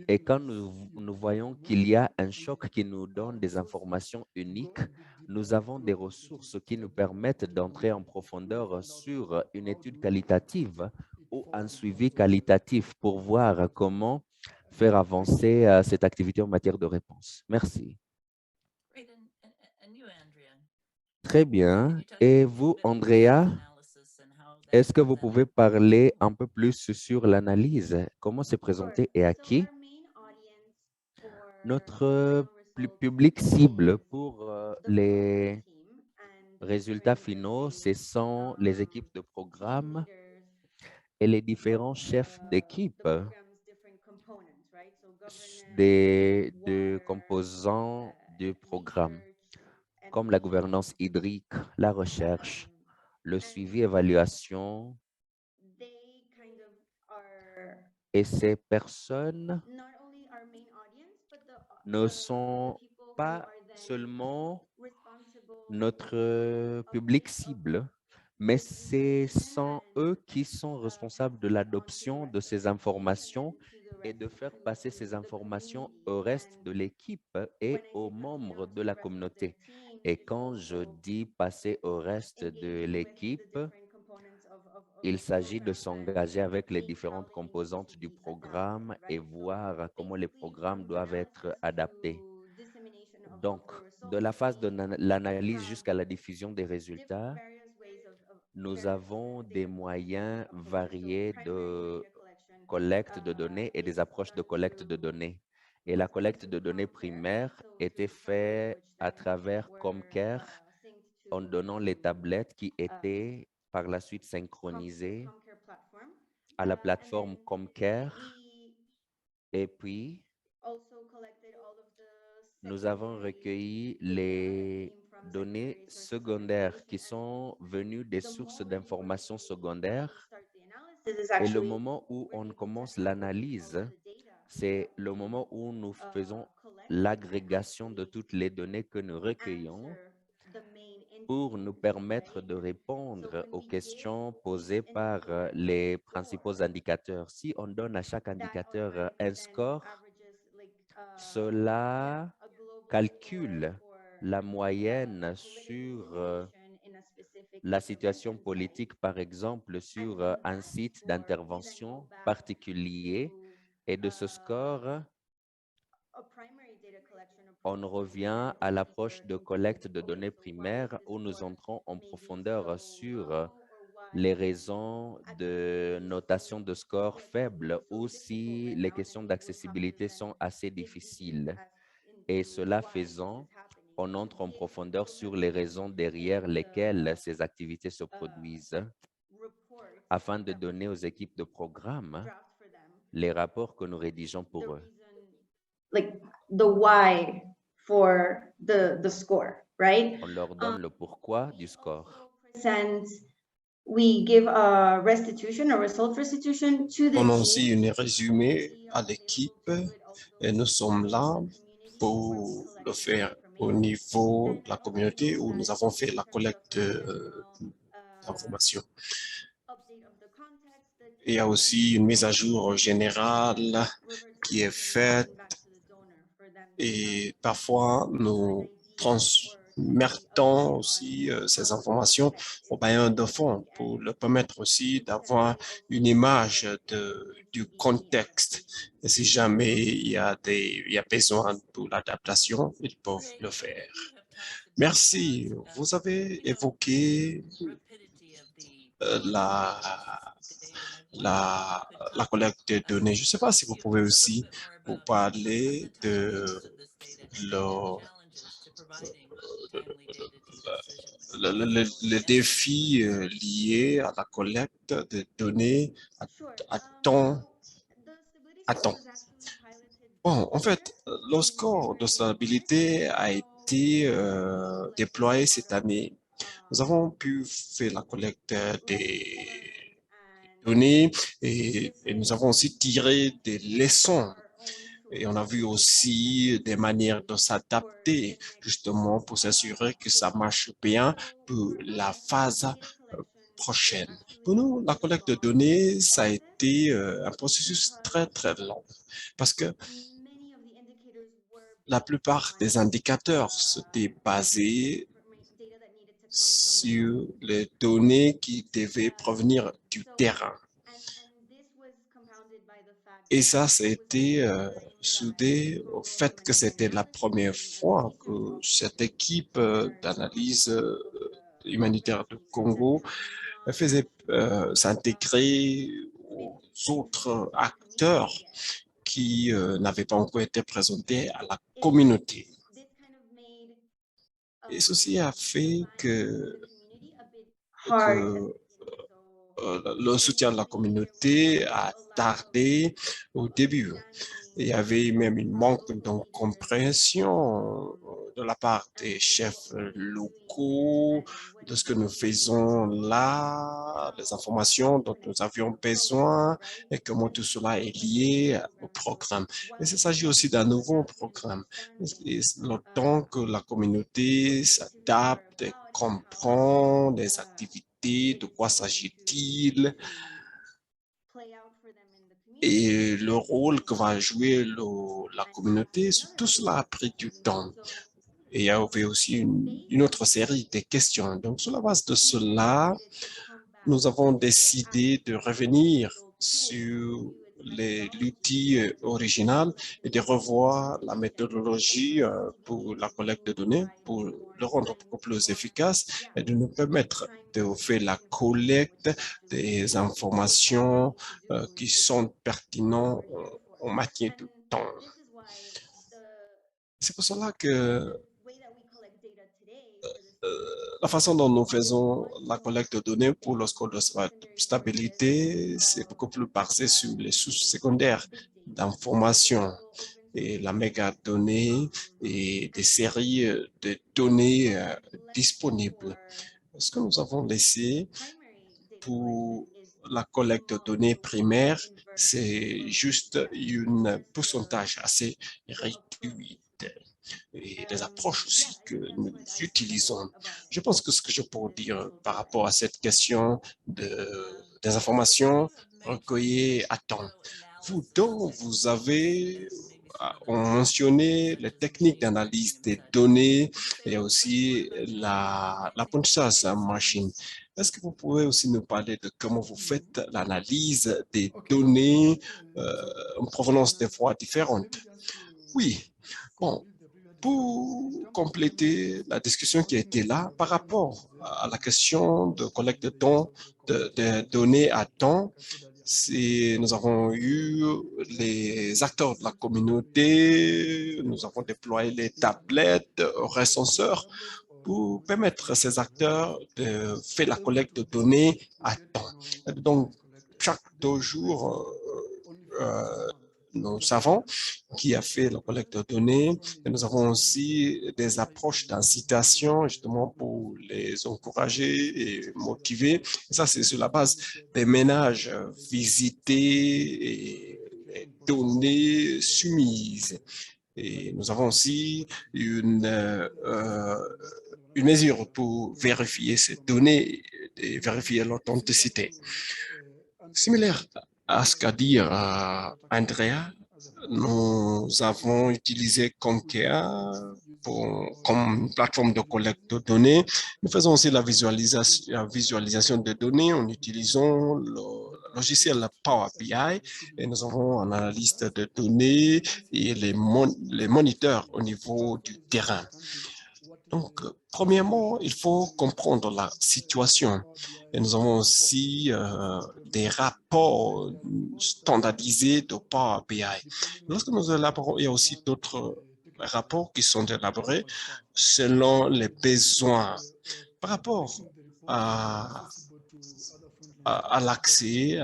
Et quand nous voyons qu'il y a un choc qui nous donne des informations uniques, nous avons des ressources qui nous permettent d'entrer en profondeur sur une étude qualitative ou un suivi qualitatif pour voir comment faire avancer cette activité en matière de réponse. Merci. Très bien. Et vous, Andrea, est-ce que vous pouvez parler un peu plus sur l'analyse? Comment c'est présenté et à qui? Notre public cible pour les résultats finaux, ce sont les équipes de programme et les différents chefs d'équipe des composants du programme, comme la gouvernance hydrique, la recherche, le suivi, évaluation. Et ces personnes ne sont pas seulement notre public cible, mais ce sont eux qui sont responsables de l'adoption de ces informations et de faire passer ces informations au reste de l'équipe et aux membres de la communauté. Et quand je dis passer au reste de l'équipe, il s'agit de s'engager avec les différentes composantes du programme et voir comment les programmes doivent être adaptés. Donc, de la phase de l'analyse jusqu'à la diffusion des résultats, nous avons des moyens variés de collecte de données et des approches de collecte de données. Et la collecte de données primaire était faite à travers Comcare en donnant les tablettes qui étaient par la suite synchronisées à la plateforme Comcare. Et puis, nous avons recueilli les données secondaires qui sont venues des sources d'informations secondaires. Et le moment où on commence l'analyse, c'est le moment où nous faisons l'agrégation de toutes les données que nous recueillons pour nous permettre de répondre aux questions posées par les principaux indicateurs. Si on donne à chaque indicateur un score, cela calcule la moyenne sur la situation politique, par exemple, sur un site d'intervention particulier. Et de ce score, on revient à l'approche de collecte de données primaires où nous entrons en profondeur sur les raisons de notation de score faible ou si les questions d'accessibilité sont assez difficiles. Et cela faisant, on entre en profondeur sur les raisons derrière lesquelles ces activités se produisent afin de donner aux équipes de programme les rapports que nous rédigeons pour eux. Like the why for the score, right? On leur donne le pourquoi du score. We give a restitution, a result restitution to the On a aussi team. un résumé à l'équipe et nous sommes là pour le faire au niveau de la communauté où nous avons fait la collecte d'informations. Il y a aussi une mise à jour générale qui est faite et parfois nous transmettons aussi ces informations au bailleur de fonds pour leur permettre aussi d'avoir une image du contexte. Et si jamais il y a besoin pour l'adaptation, ils peuvent le faire. Merci. Vous avez évoqué la collecte de données. Je ne sais pas si vous pouvez aussi vous parler de le défi lié à la collecte de données à temps. Bon, en fait, le score de stabilité a été déployé cette année. Nous avons pu faire la collecte des données et nous avons aussi tiré des leçons. Et on a vu aussi des manières de s'adapter justement pour s'assurer que ça marche bien pour la phase prochaine. Pour nous, la collecte de données, ça a été un processus très, très long parce que la plupart des indicateurs s'étaient basés sur les données qui devaient provenir du terrain. Et ça, c'était soudé au fait que c'était la première fois que cette équipe d'analyse humanitaire du Congo faisait s'intégrer aux autres acteurs qui n'avaient pas encore été présentés à la communauté. Et ceci a fait que hard. le soutien de la communauté a tardé au début. Il y avait même une manque de compréhension de la part des chefs locaux de ce que nous faisons là, les informations dont nous avions besoin et comment tout cela est lié au programme. Et il s'agit aussi d'un nouveau programme. Et le temps que la communauté s'adapte et comprend les activités, de quoi s'agit-il, et le rôle que va jouer la communauté, tout cela a pris du temps. Et il y avait aussi une autre série de questions. Donc, sur la base de cela, nous avons décidé de revenir sur l'outil original et de revoir la méthodologie pour la collecte de données, pour le rendre beaucoup plus efficace et de nous permettre de faire la collecte des informations qui sont pertinentes en matière de temps. C'est pour cela que la façon dont nous faisons la collecte de données pour le score de stabilité, c'est beaucoup plus basé sur les sources secondaires d'informations et la mégadonnée et des séries de données disponibles. Ce que nous avons laissé pour la collecte de données primaire, c'est juste un pourcentage assez réduit et des approches aussi que nous utilisons. Je pense que ce que je peux dire par rapport à cette question des informations recueillies à temps. Vous avez mentionné les techniques d'analyse des données et aussi l'apprentissage machine. Est-ce que vous pouvez aussi nous parler de comment vous faites l'analyse des données en provenance des voies différentes? Oui. Bon, pour compléter la discussion qui a été là par rapport à la question de collecte de données à temps, nous avons eu les acteurs de la communauté, nous avons déployé les tablettes, recenseurs pour permettre à ces acteurs de faire la collecte de données à temps. Donc, chaque 2 jours, nous savons qui a fait la collecte de données et nous avons aussi des approches d'incitation justement pour les encourager et motiver. Et ça, c'est sur la base des ménages visités et les données soumises. Et nous avons aussi une mesure pour vérifier ces données et vérifier l'authenticité. Similaire à ce qu'a dit Andrea, nous avons utilisé Concea comme plateforme de collecte de données. Nous faisons aussi la visualisation de données en utilisant le logiciel Power BI et nous avons un analyste de données et les moniteurs au niveau du terrain. Donc, premièrement, il faut comprendre la situation. Et nous avons aussi des rapports standardisés de Power BI. Lorsque nous élaborons, il y a aussi d'autres rapports qui sont élaborés selon les besoins. Par rapport à l'accès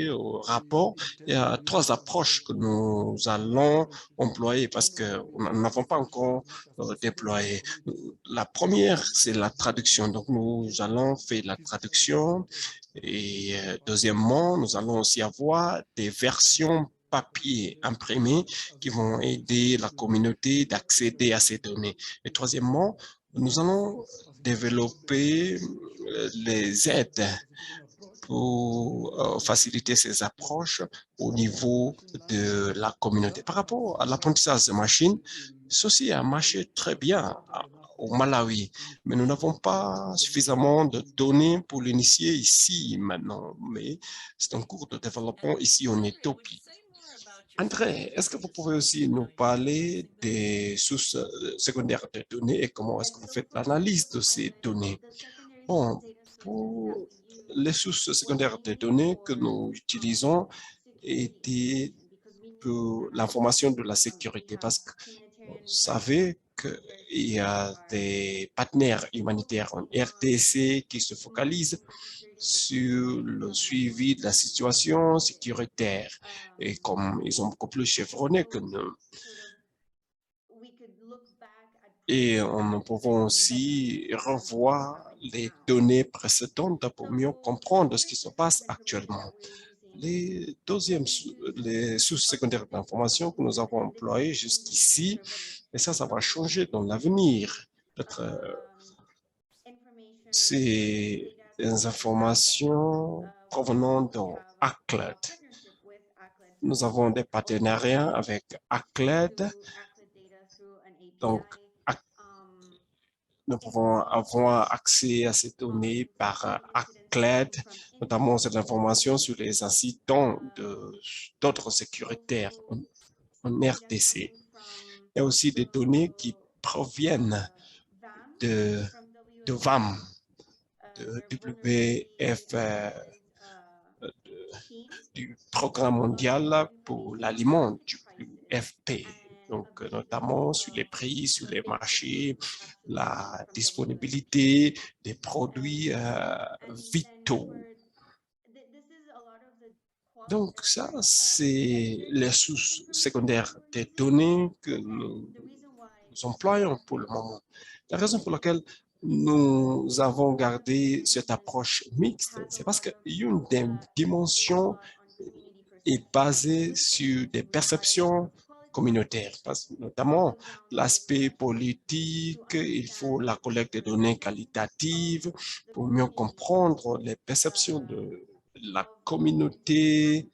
au rapport, il y a 3 approches que nous allons employer parce que nous n'avons pas encore déployé. La première, c'est la traduction. Donc, nous allons faire la traduction et deuxièmement, nous allons aussi avoir des versions papier imprimées qui vont aider la communauté d'accéder à ces données. Et troisièmement, nous allons développer les aides pour faciliter ces approches au niveau de la communauté. Par rapport à l'apprentissage de machine, ceci a marché très bien au Malawi, mais nous n'avons pas suffisamment de données pour l'initier ici maintenant, mais c'est en cours de développement ici en Éthiopie. André, est-ce que vous pouvez aussi nous parler des sources secondaires de données et comment est-ce que vous faites l'analyse de ces données? Bon, pour les sources secondaires de données que nous utilisons étaient pour l'information de la sécurité parce que vous savez qu'il y a des partenaires humanitaires en RDC qui se focalisent sur le suivi de la situation sécuritaire. Et comme ils sont beaucoup plus chevronnés que nous, et nous pouvons aussi revoir les données précédentes pour mieux comprendre ce qui se passe actuellement. Les sources secondaires d'information que nous avons employées jusqu'ici, et ça va changer dans l'avenir. C'est des informations provenant d'ACLED. Nous avons des partenariats avec ACLED. Donc, nous pouvons avoir accès à ces données par ACLED, notamment cette information sur les incidents d'ordre sécuritaire en RDC. Il y a aussi des données qui proviennent de VAM, de WF, du Programme mondial pour l'aliment, du WFP. Donc, notamment sur les prix, sur les marchés, la disponibilité des produits vitaux. Donc, ça, c'est les sources secondaires des données que nous employons pour le moment. La raison pour laquelle nous avons gardé cette approche mixte, c'est parce qu'une des dimensions est basée sur des perceptions communautaires, notamment l'aspect politique. Il faut la collecte de données qualitatives pour mieux comprendre les perceptions de la communauté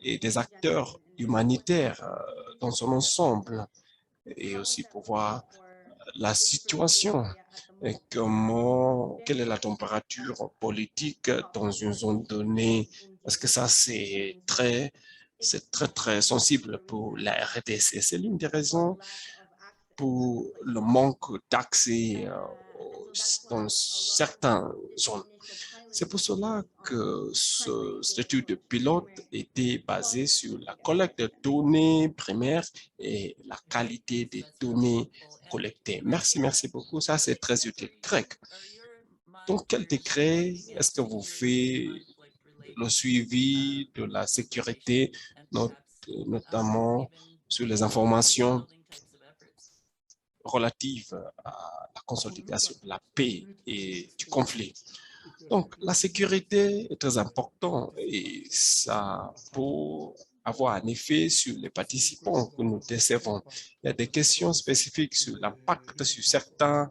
et des acteurs humanitaires dans son ensemble, et aussi pour voir la situation et quelle est la température politique dans une zone donnée, parce que ça, c'est très sensible pour la RDC. C'est l'une des raisons pour le manque d'accès dans certaines zones. C'est pour cela que ce statut de pilote était basé sur la collecte de données primaires et la qualité des données collectées. Merci beaucoup. Ça, c'est très utile. Greg, dans quel décret est-ce que vous faites le suivi de la sécurité, notamment sur les informations relatives à la consolidation de la paix et du conflit? Donc, la sécurité est très importante et ça peut avoir un effet sur les participants que nous décevons. Il y a des questions spécifiques sur l'impact sur certains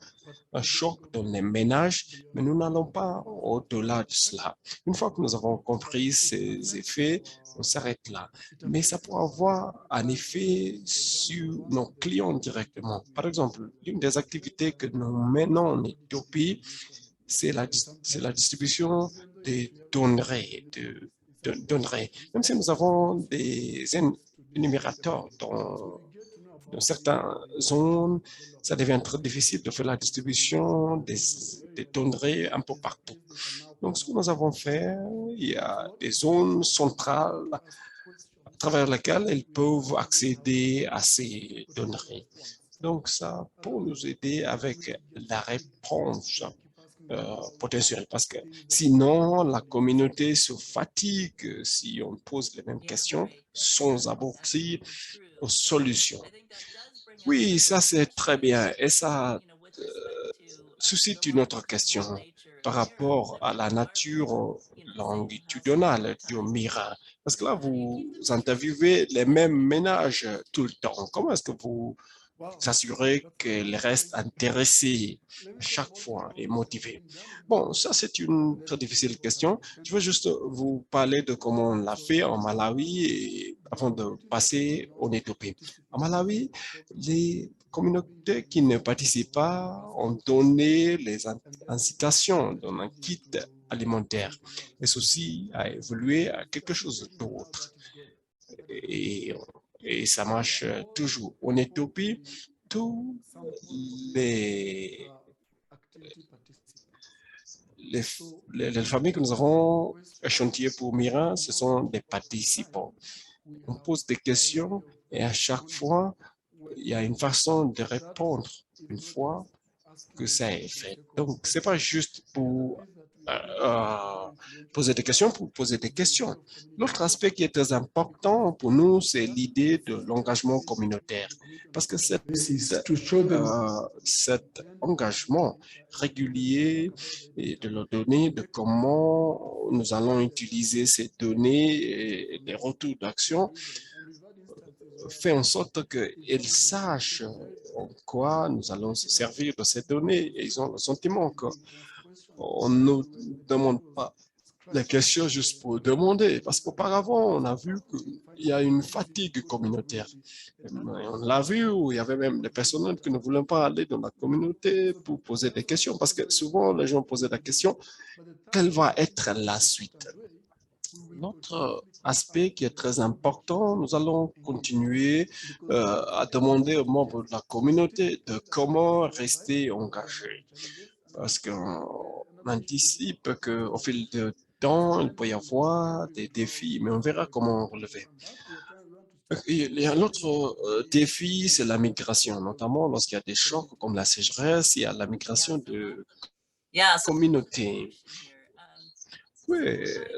chocs dans les ménages, mais nous n'allons pas au-delà de cela. Une fois que nous avons compris ces effets, on s'arrête là. Mais ça peut avoir un effet sur nos clients directement. Par exemple, l'une des activités que nous menons en Éthiopie, c'est la distribution des données, Même si nous avons des énumérateurs dans certaines zones, ça devient très difficile de faire la distribution des données un peu partout. Donc, ce que nous avons fait, il y a des zones centrales à travers lesquelles ils peuvent accéder à ces données. Donc, ça peut nous aider avec la réponse potentielle, parce que sinon, la communauté se fatigue si on pose les mêmes questions sans aboutir aux solutions. Oui, ça c'est très bien et ça suscite une autre question par rapport à la nature longitudinale du MIRA. Parce que là, vous interviewez les mêmes ménages tout le temps. Comment est-ce que vous s'assurer qu'ils restent intéressés chaque fois et motivés? Bon, ça c'est une très difficile question. Je veux juste vous parler de comment on l'a fait en Malawi et avant de passer en Éthiopie. En Malawi, les communautés qui ne participent pas ont donné les incitations dans un kit alimentaire. Et ceci a évolué à quelque chose d'autre. Et ça marche toujours. En Éthiopie, tous les les familles que nous avons échantillées pour Mira, ce sont des participants. On pose des questions et à chaque fois, il y a une façon de répondre une fois que ça est fait. Donc, ce n'est pas juste pour poser des questions pour poser des questions. L'autre aspect qui est très important pour nous, c'est l'idée de l'engagement communautaire. Parce que cet engagement régulier et de leur donner de comment nous allons utiliser ces données et les retours d'action fait en sorte qu'ils sachent en quoi nous allons se servir de ces données et ils ont le sentiment qu'on ne nous demande pas des questions juste pour demander, parce qu'auparavant, on a vu qu'il y a une fatigue communautaire. On l'a vu où il y avait même des personnes qui ne voulaient pas aller dans la communauté pour poser des questions, parce que souvent, les gens posaient la question, quelle va être la suite? L'autre aspect qui est très important, nous allons continuer à demander aux membres de la communauté de comment rester engagés. Parce qu'on anticipe qu'au fil du temps, il peut y avoir des défis, mais on verra comment relever. Il y a un autre défi, c'est la migration, notamment lorsqu'il y a des chocs comme la sécheresse, il y a la migration de communautés. Oui,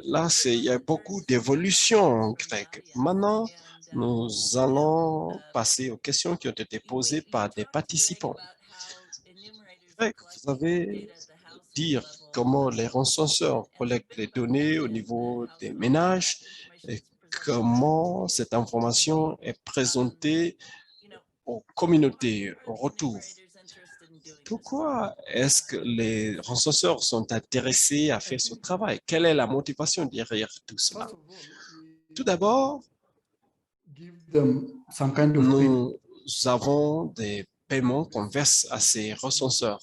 là, il y a beaucoup d'évolutions en grec. Maintenant, nous allons passer aux questions qui ont été posées par des participants. Grec, vous avez dire comment les recenseurs collectent les données au niveau des ménages et comment cette information est présentée aux communautés au retour. Pourquoi est-ce que les recenseurs sont intéressés à faire ce travail? Quelle est la motivation derrière tout cela? Tout d'abord, nous avons des paiements qu'on verse à ces recenseurs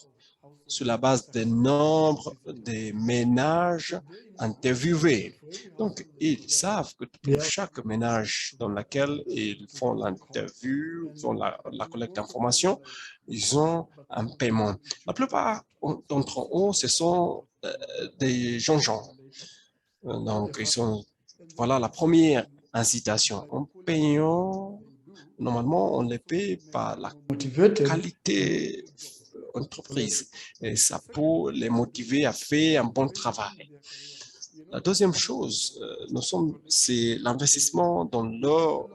sur la base des nombres des ménages interviewés. Donc, ils savent que pour chaque ménage dans lequel ils font l'interview, font la collecte d'informations, ils ont un paiement. La plupart d'entre eux, ce sont des gens. Donc, voilà la première incitation. En payant, normalement, on les paye par la qualité entreprise et ça peut les motiver à faire un bon travail. La deuxième chose, c'est l'investissement dans leur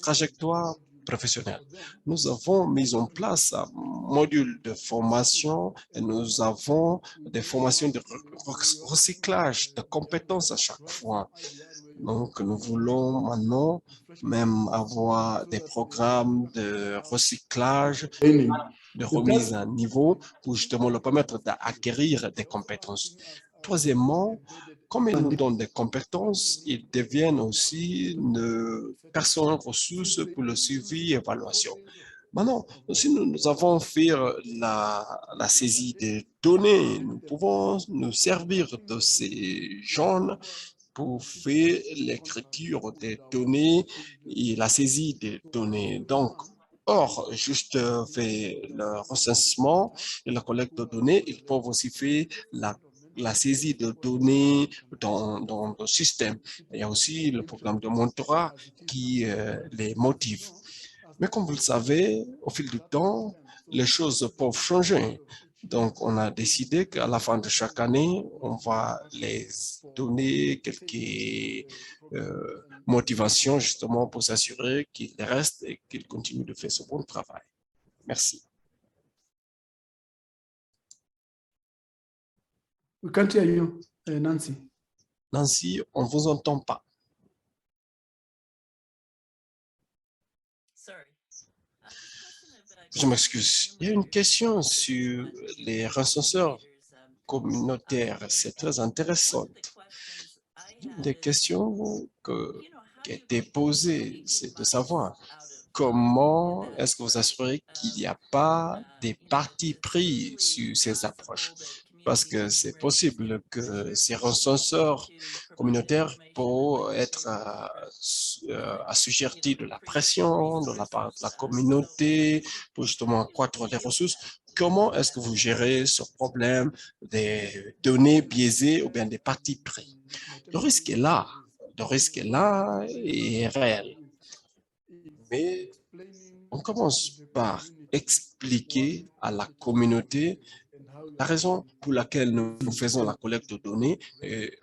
trajectoire professionnelle. Nous avons mis en place un module de formation et nous avons des formations de recyclage de compétences à chaque fois. Donc, nous voulons maintenant même avoir des programmes de recyclage, de remise à niveau pour justement leur permettre d'acquérir des compétences. Troisièmement, comme ils nous donnent des compétences, ils deviennent aussi une personne ressource pour le suivi et l'évaluation. Maintenant, si nous avons fait la saisie des données, nous pouvons nous servir de ces jeunes pour faire l'écriture des données et la saisie des données. Donc, or, juste faire le recensement et la collecte de données, ils peuvent aussi faire la saisie de données dans le système. Il y a aussi le programme de mentorat qui les motive. Mais comme vous le savez, au fil du temps, les choses peuvent changer. Donc, on a décidé qu'à la fin de chaque année, on va les donner quelques motivations justement pour s'assurer qu'ils restent et qu'ils continuent de faire ce bon travail. Merci. We can't hear you, Nancy. Nancy, on ne vous entend pas. Je m'excuse. Il y a une question sur les recenseurs communautaires. C'est très intéressant. Une des questions qui a été posée, c'est de savoir comment est-ce que vous assurez qu'il n'y a pas des partis pris sur ces approches? Parce que c'est possible que ces recenseurs communautaires peuvent être assujettis de la pression de la part de la communauté pour justement accroître les ressources comment est-ce que vous gérez ce problème des données biaisées ou bien des partis pris? Le risque est là. Le risque est là et est réel. Mais on commence par expliquer à la communauté la raison pour laquelle nous faisons la collecte de données et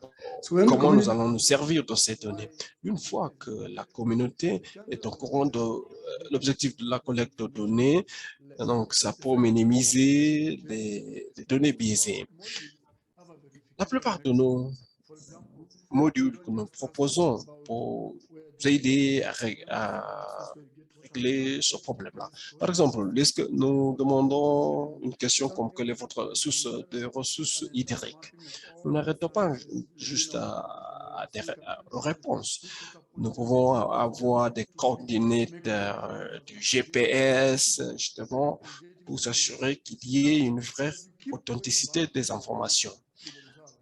comment nous allons nous servir de ces données. Une fois que la communauté est au courant de l'objectif de la collecte de données, donc ça peut minimiser les données biaisées. La plupart de nos modules que nous proposons pour aider à régler ce problème-là. Par exemple, lorsque nous demandons une question comme quelle est votre source de ressources hydriques, nous n'arrêtons pas juste aux réponses. Nous pouvons avoir des coordonnées du GPS, justement, pour s'assurer qu'il y ait une vraie authenticité des informations.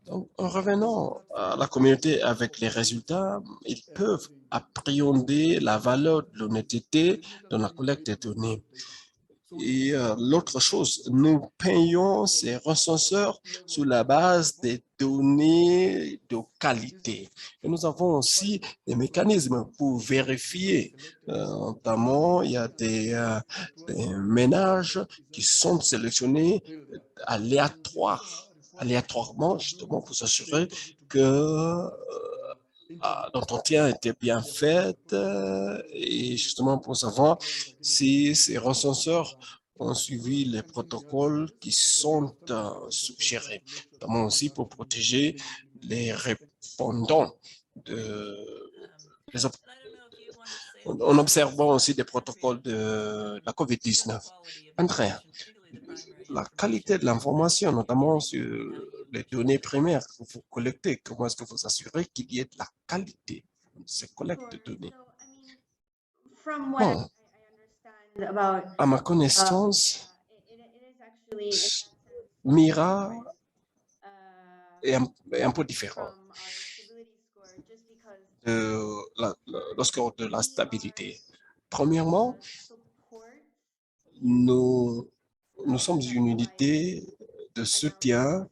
Donc, en revenant à la communauté avec les résultats, ils peuvent appréhender la valeur de l'honnêteté dans la collecte des données. Et l'autre chose, nous payons ces recenseurs sur la base des données de qualité. Et nous avons aussi des mécanismes pour vérifier. Notamment, il y a des ménages qui sont sélectionnés aléatoirement, justement, pour s'assurer que l'entretien était bien fait et justement pour savoir si ces recenseurs ont suivi les protocoles qui sont suggérés, notamment aussi pour protéger les répondants en observant aussi des protocoles de la COVID-19. Andrea, la qualité de l'information, notamment sur les données primaires que vous collectez, comment est-ce que vous assurez qu'il y ait de la qualité de ces collectes de données? Bon, à ma connaissance, Mira est un peu différent de le score de la stabilité. Premièrement, nous sommes une unité de soutien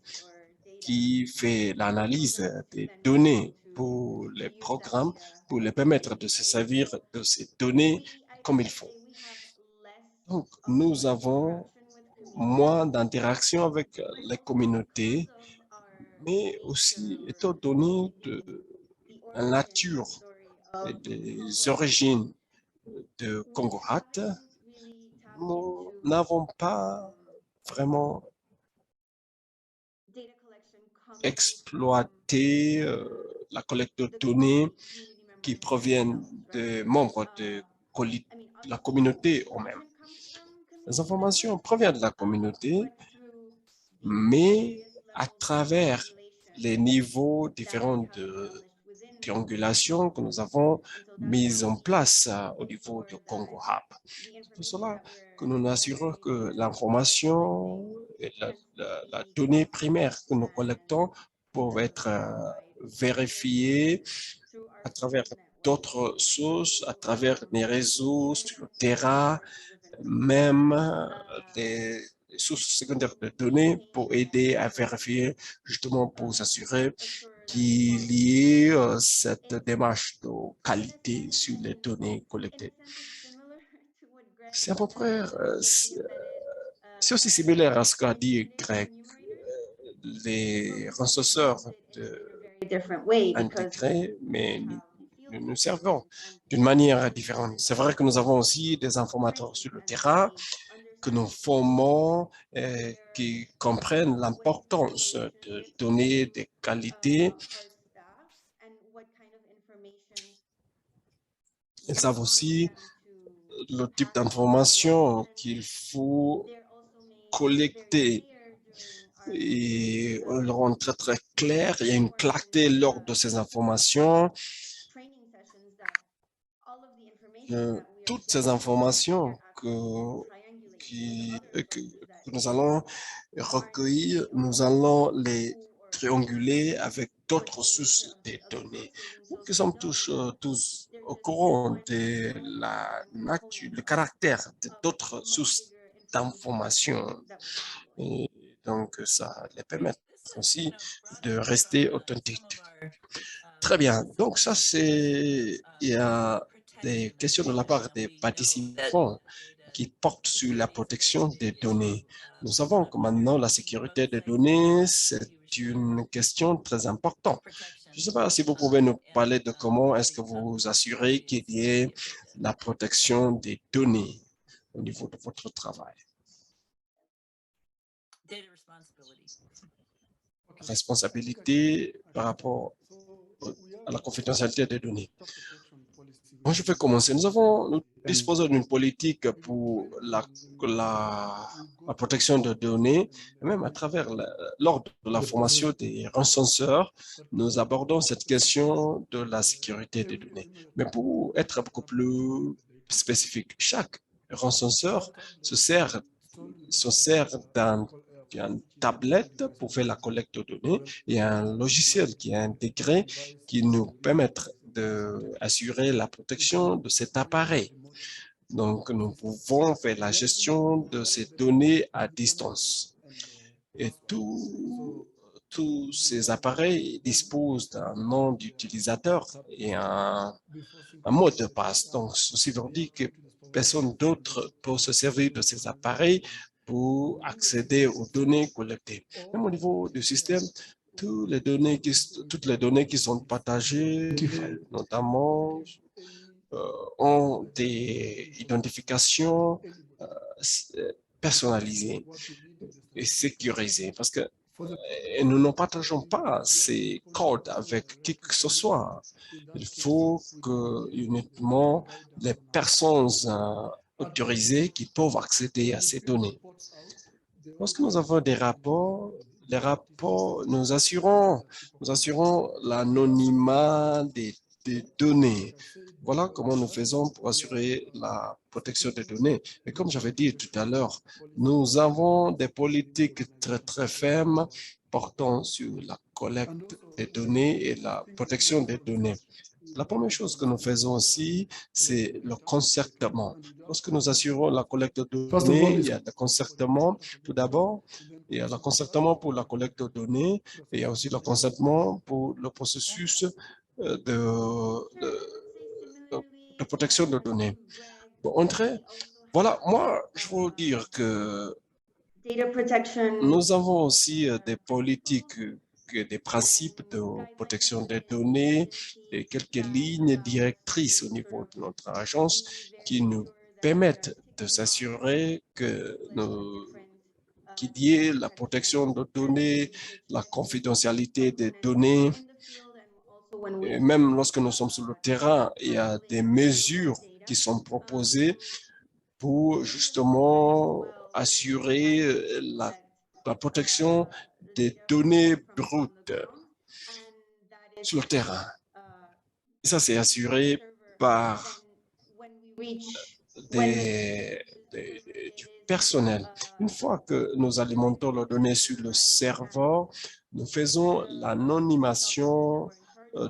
qui fait l'analyse des données pour les programmes, pour les permettre de se servir de ces données comme il faut. Donc, nous avons moins d'interaction avec les communautés, mais aussi étant donné de la nature et des origines de Congo-Hat, nous n'avons pas vraiment exploité la collecte de données qui proviennent des membres de la communauté eux-mêmes. Les informations proviennent de la communauté, mais à travers les niveaux différents de triangulation que nous avons mis en place au niveau de Congo Hub. C'est pour cela que nous nous assurons que l'information et la donnée primaire que nous collectons peuvent être vérifiées à travers d'autres sources, à travers les réseaux sur le terrain, même des sources secondaires de données pour aider à vérifier, justement pour s'assurer qu'il y ait cette démarche de qualité sur les données collectées. C'est à peu près, c'est aussi similaire à ce qu'a dit Greg. Les recenseurs intégrés, mais nous servons d'une manière différente. C'est vrai que nous avons aussi des informateurs sur le terrain que nous formons et qui comprennent l'importance de donner des qualités. Ils savent aussi le type d'information qu'il faut collecter et on le rend très très clair. Il y a une clarté lors de ces informations. Toutes ces informations que nous allons recueillir, nous allons les trianguler avec d'autres sources de données. Nous sommes tous au courant de la nature, le caractère d'autres sources d'informations. Et donc, ça les permet aussi de rester authentiques. Très bien. Donc, ça, il y a des questions de la part des participants qui portent sur la protection des données. Nous savons que maintenant, la sécurité des données, c'est une question très importante. Je ne sais pas si vous pouvez nous parler de comment est-ce que vous vous assurez qu'il y ait la protection des données au niveau de votre travail. Responsabilité par rapport à la confidentialité des données. Moi, je vais commencer. Nous disposons d'une politique pour la protection de données, et même à travers, lors de la formation des recenseurs, nous abordons cette question de la sécurité des données. Mais pour être beaucoup plus spécifique, chaque recenseur se sert d'une tablette pour faire la collecte de données et un logiciel qui est intégré qui nous permet d'assurer la protection de cet appareil. Donc, nous pouvons faire la gestion de ces données à distance. Et tous ces appareils disposent d'un nom d'utilisateur et un mot de passe. Donc, ceci veut dire que personne d'autre peut se servir de ces appareils pour accéder aux données collectées. Même au niveau du système, toutes les données qui sont partagées, notamment, ont des identifications personnalisées et sécurisées parce que nous ne partageons pas ces codes avec qui que ce soit. Il faut que uniquement les personnes autorisées qui peuvent accéder à ces données. Lorsque nous avons des rapports, nous assurons l'anonymat des données. Voilà comment nous faisons pour assurer la protection des données. Et comme j'avais dit tout à l'heure, nous avons des politiques très, très fermes portant sur la collecte des données et la protection des données. La première chose que nous faisons aussi, c'est le concertement. Lorsque nous assurons la collecte de données, il y a le concertement tout d'abord, il y a le concertement pour la collecte de données, et il y a aussi le concertement pour le processus de protection de données. Bon, André, voilà, moi, je veux dire que nous avons aussi des politiques, des principes de protection des données et quelques lignes directrices au niveau de notre agence qui nous permettent de s'assurer qu'il y ait la protection de données, la confidentialité des données. Et même lorsque nous sommes sur le terrain, il y a des mesures qui sont proposées pour justement assurer la protection des données brutes sur le terrain. Et ça, c'est assuré par du personnel. Une fois que nous alimentons les données sur le serveur, nous faisons l'anonymation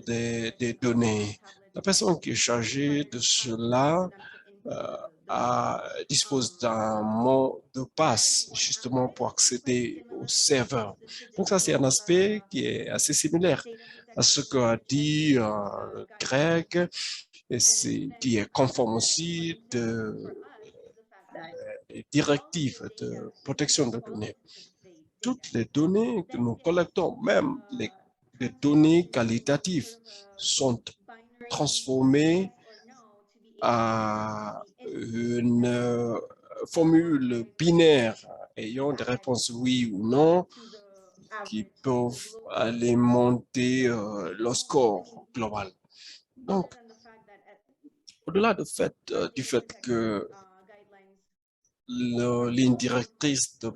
des données. La personne qui est chargée de cela dispose d'un mot de passe justement pour accéder au serveur. Donc ça, c'est un aspect qui est assez similaire à ce qu'a dit Greg et qui est conforme aussi des directives de protection de données. Toutes les données que nous collectons, même les données qualitatives, sont transformées à une formule binaire ayant des réponses oui ou non qui peuvent alimenter le score global. Donc, au-delà du fait que les lignes directrices de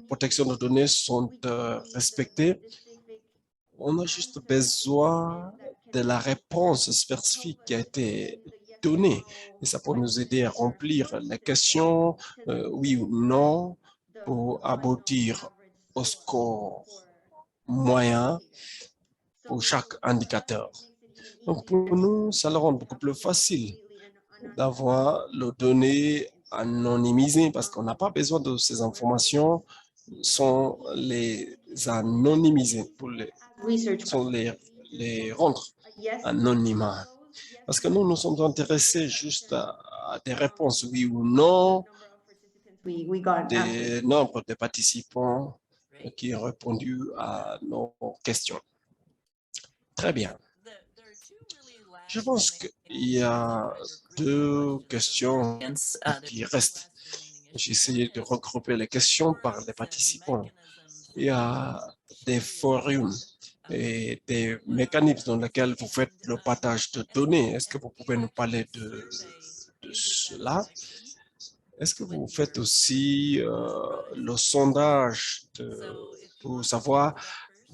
protection de données sont respectées, on a juste besoin de la réponse spécifique qui a été donnée. Et ça peut nous aider à remplir les questions, oui ou non, pour aboutir au score moyen pour chaque indicateur. Donc, pour nous, ça le rend beaucoup plus facile d'avoir les données anonymisées parce qu'on n'a pas besoin de ces informations, sont les anonymiser pour Research. les rendre Yes. anonymes. Parce que nous sommes intéressés juste à des réponses oui ou non, We got answers. des nombres de participants qui ont répondu à nos questions. Très bien. Je pense qu'il y a deux questions qui restent. J'ai essayé de regrouper les questions par les participants. Il y a des forums et des mécanismes dans lesquels vous faites le partage de données. Est-ce que vous pouvez nous parler de cela? Est-ce que vous faites aussi le sondage pour savoir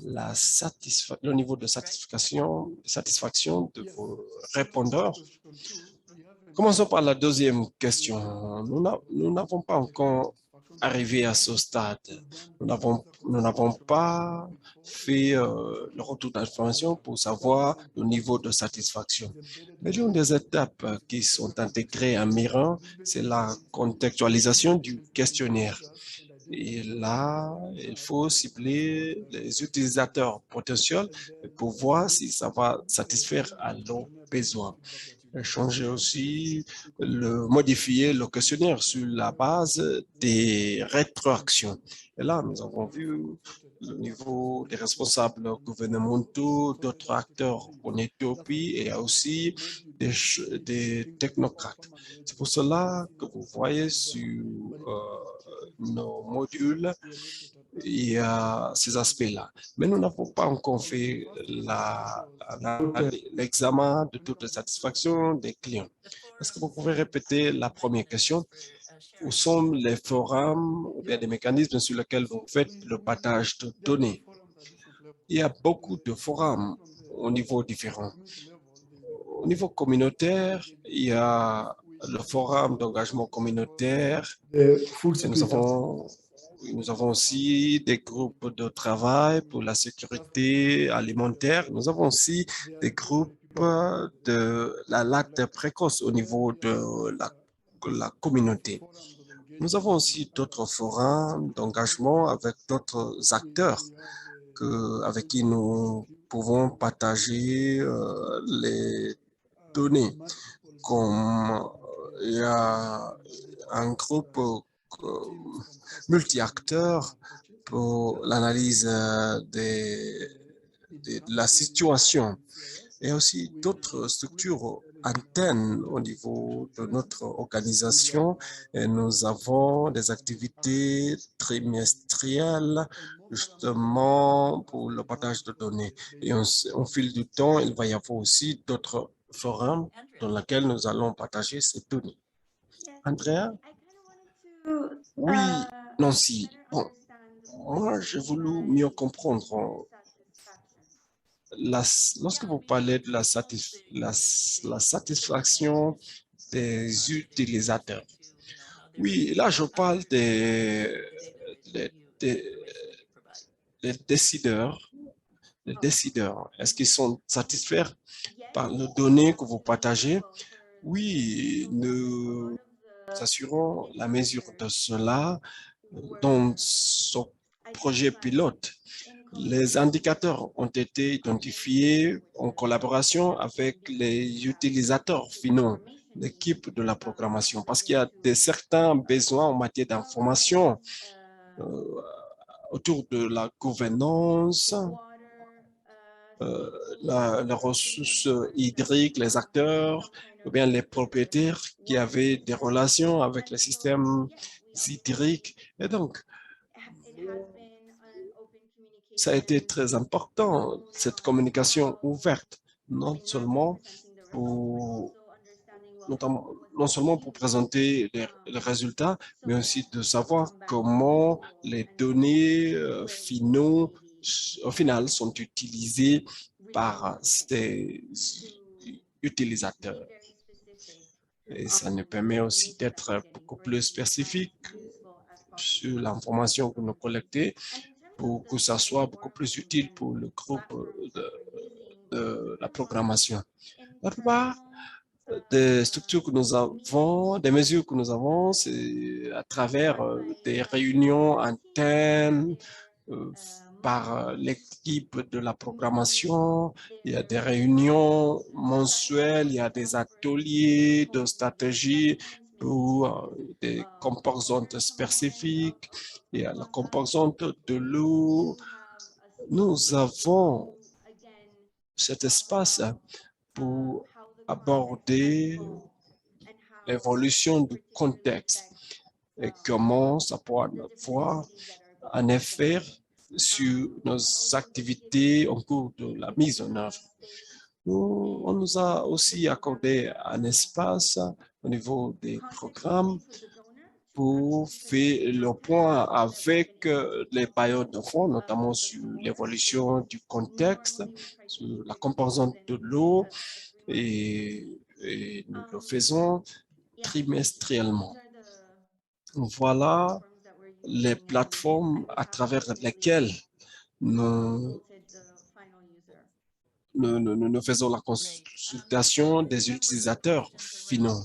le niveau de satisfaction de vos répondeurs? Commençons par la deuxième question. Nous n'avons pas encore arrivé à ce stade. Nous n'avons pas fait le retour d'information pour savoir le niveau de satisfaction. Mais l'une des étapes qui sont intégrées à Miran, c'est la contextualisation du questionnaire. Et là, il faut cibler les utilisateurs potentiels pour voir si ça va satisfaire à leurs besoins. Changer aussi, modifier le questionnaire sur la base des rétroactions. Et là, nous avons vu le niveau des responsables gouvernementaux, d'autres acteurs en Éthiopie et aussi des technocrates. C'est pour cela que vous voyez sur nos modules, il y a ces aspects-là. Mais nous n'avons pas encore fait l'examen de toute satisfaction des clients. Est-ce que vous pouvez répéter la première question? Où sont les forums ou bien des mécanismes sur lesquels vous faites le partage de données? Il y a beaucoup de forums au niveau différent. Au niveau communautaire, il y a le forum d'engagement communautaire. Nous avons aussi des groupes de travail pour la sécurité alimentaire. Nous avons aussi des groupes de l'alerte précoce au niveau de la communauté. Nous avons aussi d'autres forums d'engagement avec d'autres acteurs avec qui nous pouvons partager les données. Comme il y a un groupe multi-acteurs pour l'analyse de la situation et aussi d'autres structures internes au niveau de notre organisation. Et nous avons des activités trimestrielles justement pour le partage de données. Et au fil du temps, il va y avoir aussi d'autres forums dans lesquels nous allons partager ces données. Andrea? Oui, Nancy. Bon, moi, j'ai voulu mieux comprendre. Lorsque vous parlez de la satisfaction des utilisateurs, oui, là, je parle des décideurs. Les décideurs, est-ce qu'ils sont satisfaits par les données que vous partagez? Oui, nous assurons la mesure de cela dans ce projet pilote. Les indicateurs ont été identifiés en collaboration avec les utilisateurs finaux, l'équipe de la programmation, parce qu'il y a certains besoins en matière d'information autour de la gouvernance, les ressources hydriques, les acteurs, ou bien les propriétaires qui avaient des relations avec les systèmes hydriques. Et donc, ça a été très important, cette communication ouverte, non seulement pour présenter les résultats, mais aussi de savoir comment les données finaux, au final, sont utilisées par ces utilisateurs. Et ça nous permet aussi d'être beaucoup plus spécifique sur l'information que nous collectons pour que ça soit beaucoup plus utile pour le groupe de la programmation. La plupart des structures que nous avons, des mesures que nous avons, c'est à travers des réunions internes par l'équipe de la programmation. Il y a des réunions mensuelles, il y a des ateliers de stratégie pour des composantes spécifiques. Il y a la composante de l'eau. Nous avons cet espace pour aborder l'évolution du contexte et comment ça peut avoir un effet sur nos activités en cours de la mise en œuvre. On nous a aussi accordé un espace au niveau des programmes pour faire le point avec les bailleurs de fonds, notamment sur l'évolution du contexte, sur la composante de l'eau, et nous le faisons trimestriellement. Voilà les plateformes à travers lesquelles nous faisons la consultation des utilisateurs finaux.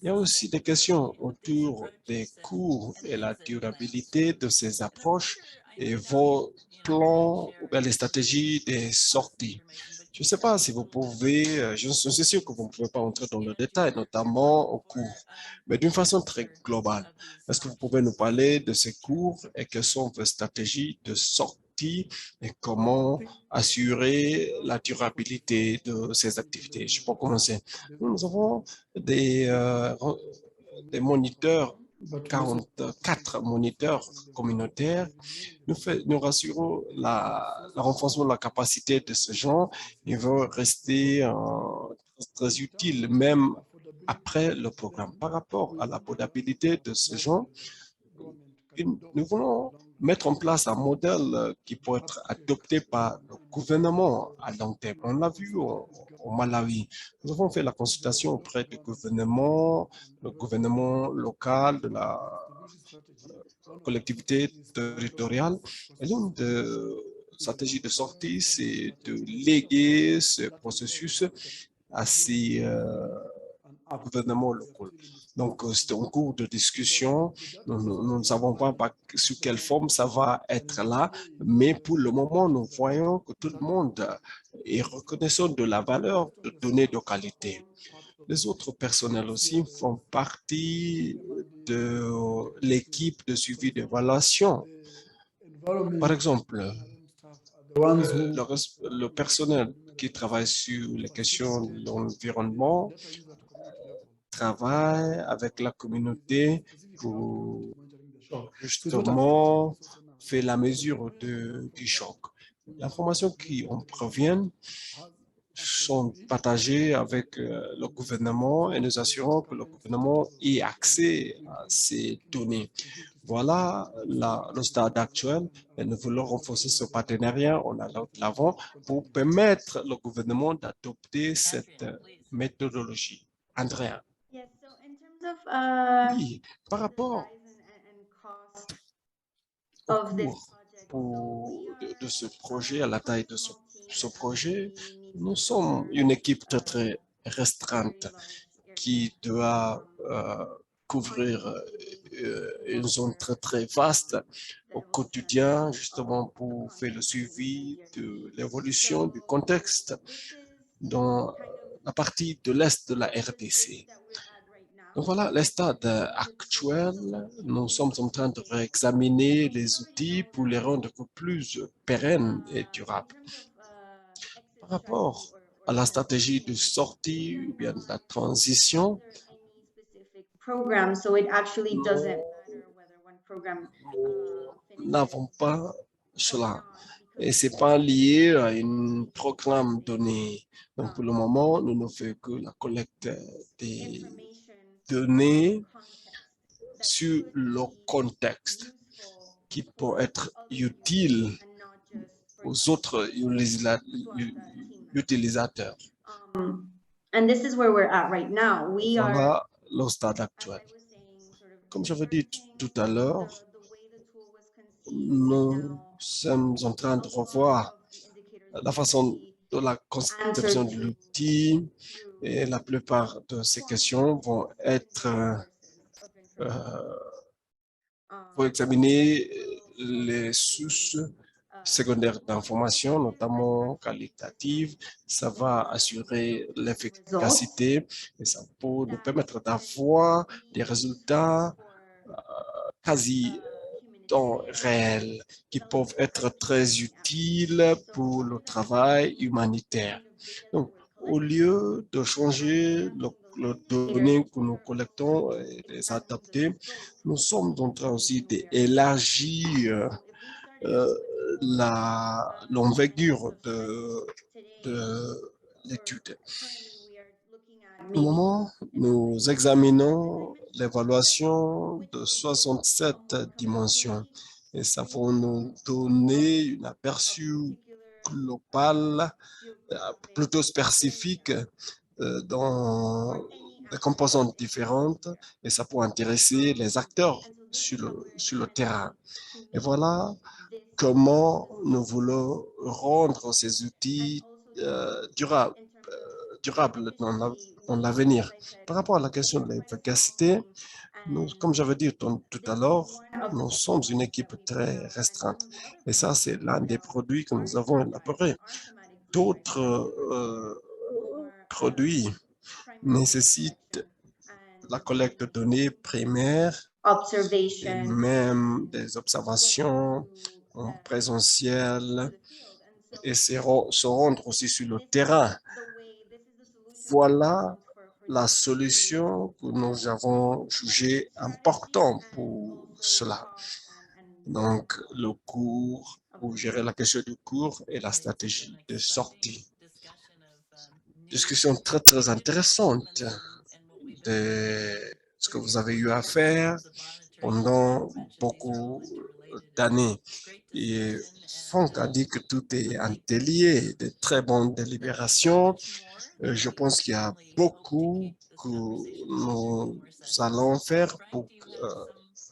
Il y a aussi des questions autour des coûts et la durabilité de ces approches et vos plans ou bien les stratégies des sorties. Je ne sais pas si vous pouvez, je suis sûr que vous ne pouvez pas entrer dans le détail, notamment au cours, mais d'une façon très globale. Est-ce que vous pouvez nous parler de ces cours et quelles sont vos stratégies de sortie et comment assurer la durabilité de ces activités? Je peux commencer. Nous avons des moniteurs, 44 moniteurs communautaires. Nous rassurons le renforcement de la capacité de ce genre. Ils vont rester très utiles même après le programme. Par rapport à la potabilité de ce genre, nous voulons mettre en place un modèle qui peut être adopté par le gouvernement à long terme. On l'a vu au Malawi. Nous avons fait la consultation auprès du gouvernement, le gouvernement local, de la collectivité territoriale. Et l'une des stratégies de sortie, c'est de léguer ce processus à ces gouvernements locaux. Donc, c'est en cours de discussion. Nous ne savons pas sur quelle forme ça va être là, mais pour le moment, nous voyons que tout le monde est reconnaissant de la valeur de données de qualité. Les autres personnels aussi font partie de l'équipe de suivi d'évaluation. Par exemple, le personnel qui travaille sur les questions de l'environnement travaille avec la communauté pour justement faire la mesure du choc. L'information qui en provient sont partagées avec le gouvernement et nous assurons que le gouvernement ait accès à ces données. Voilà le stade actuel et nous voulons renforcer ce partenariat en allant de l'avant pour permettre au gouvernement d'adopter cette méthodologie. Andrea. Yes, so in terms of Oui, par rapport of this de ce projet, à la taille de ce projet, nous sommes une équipe très restreinte qui doit couvrir une zone très vaste au quotidien, justement pour faire le suivi de l'évolution du contexte dans la partie de l'Est de la RDC. Donc voilà, les stades actuels, nous sommes en train de réexaminer les outils pour les rendre plus pérennes et durables. Par rapport à la stratégie de sortie ou bien de la transition, nous n'avons pas cela. Et ce n'est pas lié à un programme donné. Donc pour le moment, nous ne faisons que la collecte des données sur le contexte qui peut être utile aux autres utilisateurs. Voilà le stade actuel. Comme j'avais dit tout à l'heure, nous sommes en train de revoir la façon de la conception de l'outil et la plupart de ces questions vont être pour examiner les sources secondaires d'information, notamment qualitatives. Ça va assurer l'efficacité et ça peut nous permettre d'avoir des résultats quasi temps réel qui peuvent être très utiles pour le travail humanitaire. Donc, au lieu de changer les données que nous collectons et les adapter, nous sommes en train aussi d'élargir l'envergure de l'étude. Au moment, nous examinons l'évaluation de 67 dimensions et ça va nous donner un aperçu global, plutôt spécifique dans des composantes différentes et ça peut intéresser les acteurs sur le terrain. Et voilà comment nous voulons rendre ces outils durables dans l'avenir. Par rapport à la question de l'efficacité, comme j'avais dit tout à l'heure, nous sommes une équipe très restreinte. Et ça, c'est l'un des produits que nous avons élaborés. D'autres produits nécessitent la collecte de données primaires et même des observations en présentiel et se rendre aussi sur le terrain. Voilà la solution que nous avons jugée importante pour cela. Donc, le cours, pour gérer la question du cours et la stratégie de sortie. Discussion très, très intéressante de ce que vous avez eu à faire pendant beaucoup d'années. Et Franck a dit que tout est interlié, de très bonnes délibérations. Je pense qu'il y a beaucoup que nous allons faire pour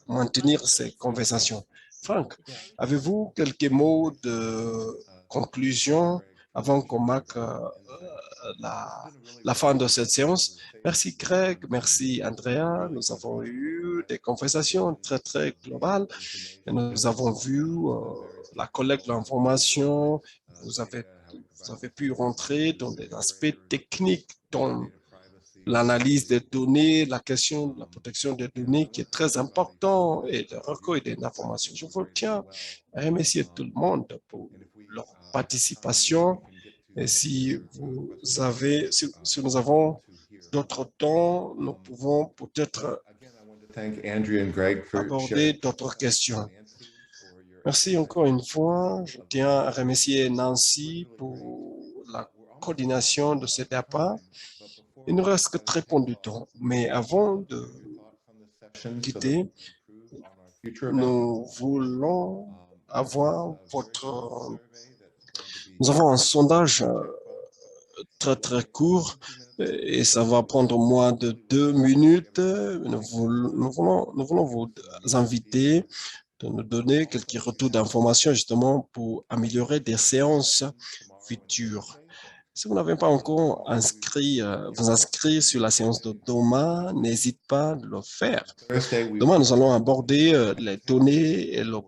maintenir ces conversations. Franck, avez-vous quelques mots de conclusion avant qu'on marque la fin de cette séance? Merci Greg, merci Andrea. Nous avons eu des conversations très, très globales. Et nous avons vu la collecte de l'information. Vous avez pu rentrer dans des aspects techniques, dans l'analyse des données, la question de la protection des données qui est très important et le recueil des informations. Je vous tiens à remercier tout le monde pour leur participation. Et si nous avons d'autres temps, nous pouvons peut-être aborder d'autres questions. Merci encore une fois. Je tiens à remercier Nancy pour la coordination de cet appel. Il ne reste que très peu de temps, mais avant de quitter, nous voulons avoir Nous avons un sondage très, très court et ça va prendre moins de 2 minutes. Nous voulons vous inviter de nous donner quelques retours d'informations justement pour améliorer des séances futures. Si vous n'avez pas encore vous inscrit sur la séance de demain, n'hésitez pas à le faire. Demain, nous allons aborder les données et la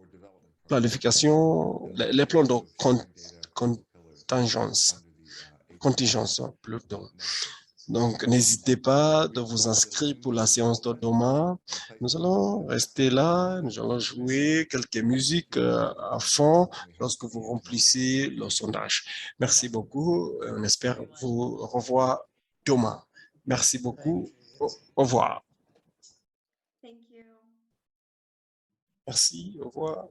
planification, les plans de contingence plutôt. Donc, n'hésitez pas de vous inscrire pour la séance de demain. Nous allons rester là, nous allons jouer quelques musiques à fond lorsque vous remplissez le sondage. Merci beaucoup. On espère vous revoir demain. Merci beaucoup. Au revoir. Merci. Au revoir.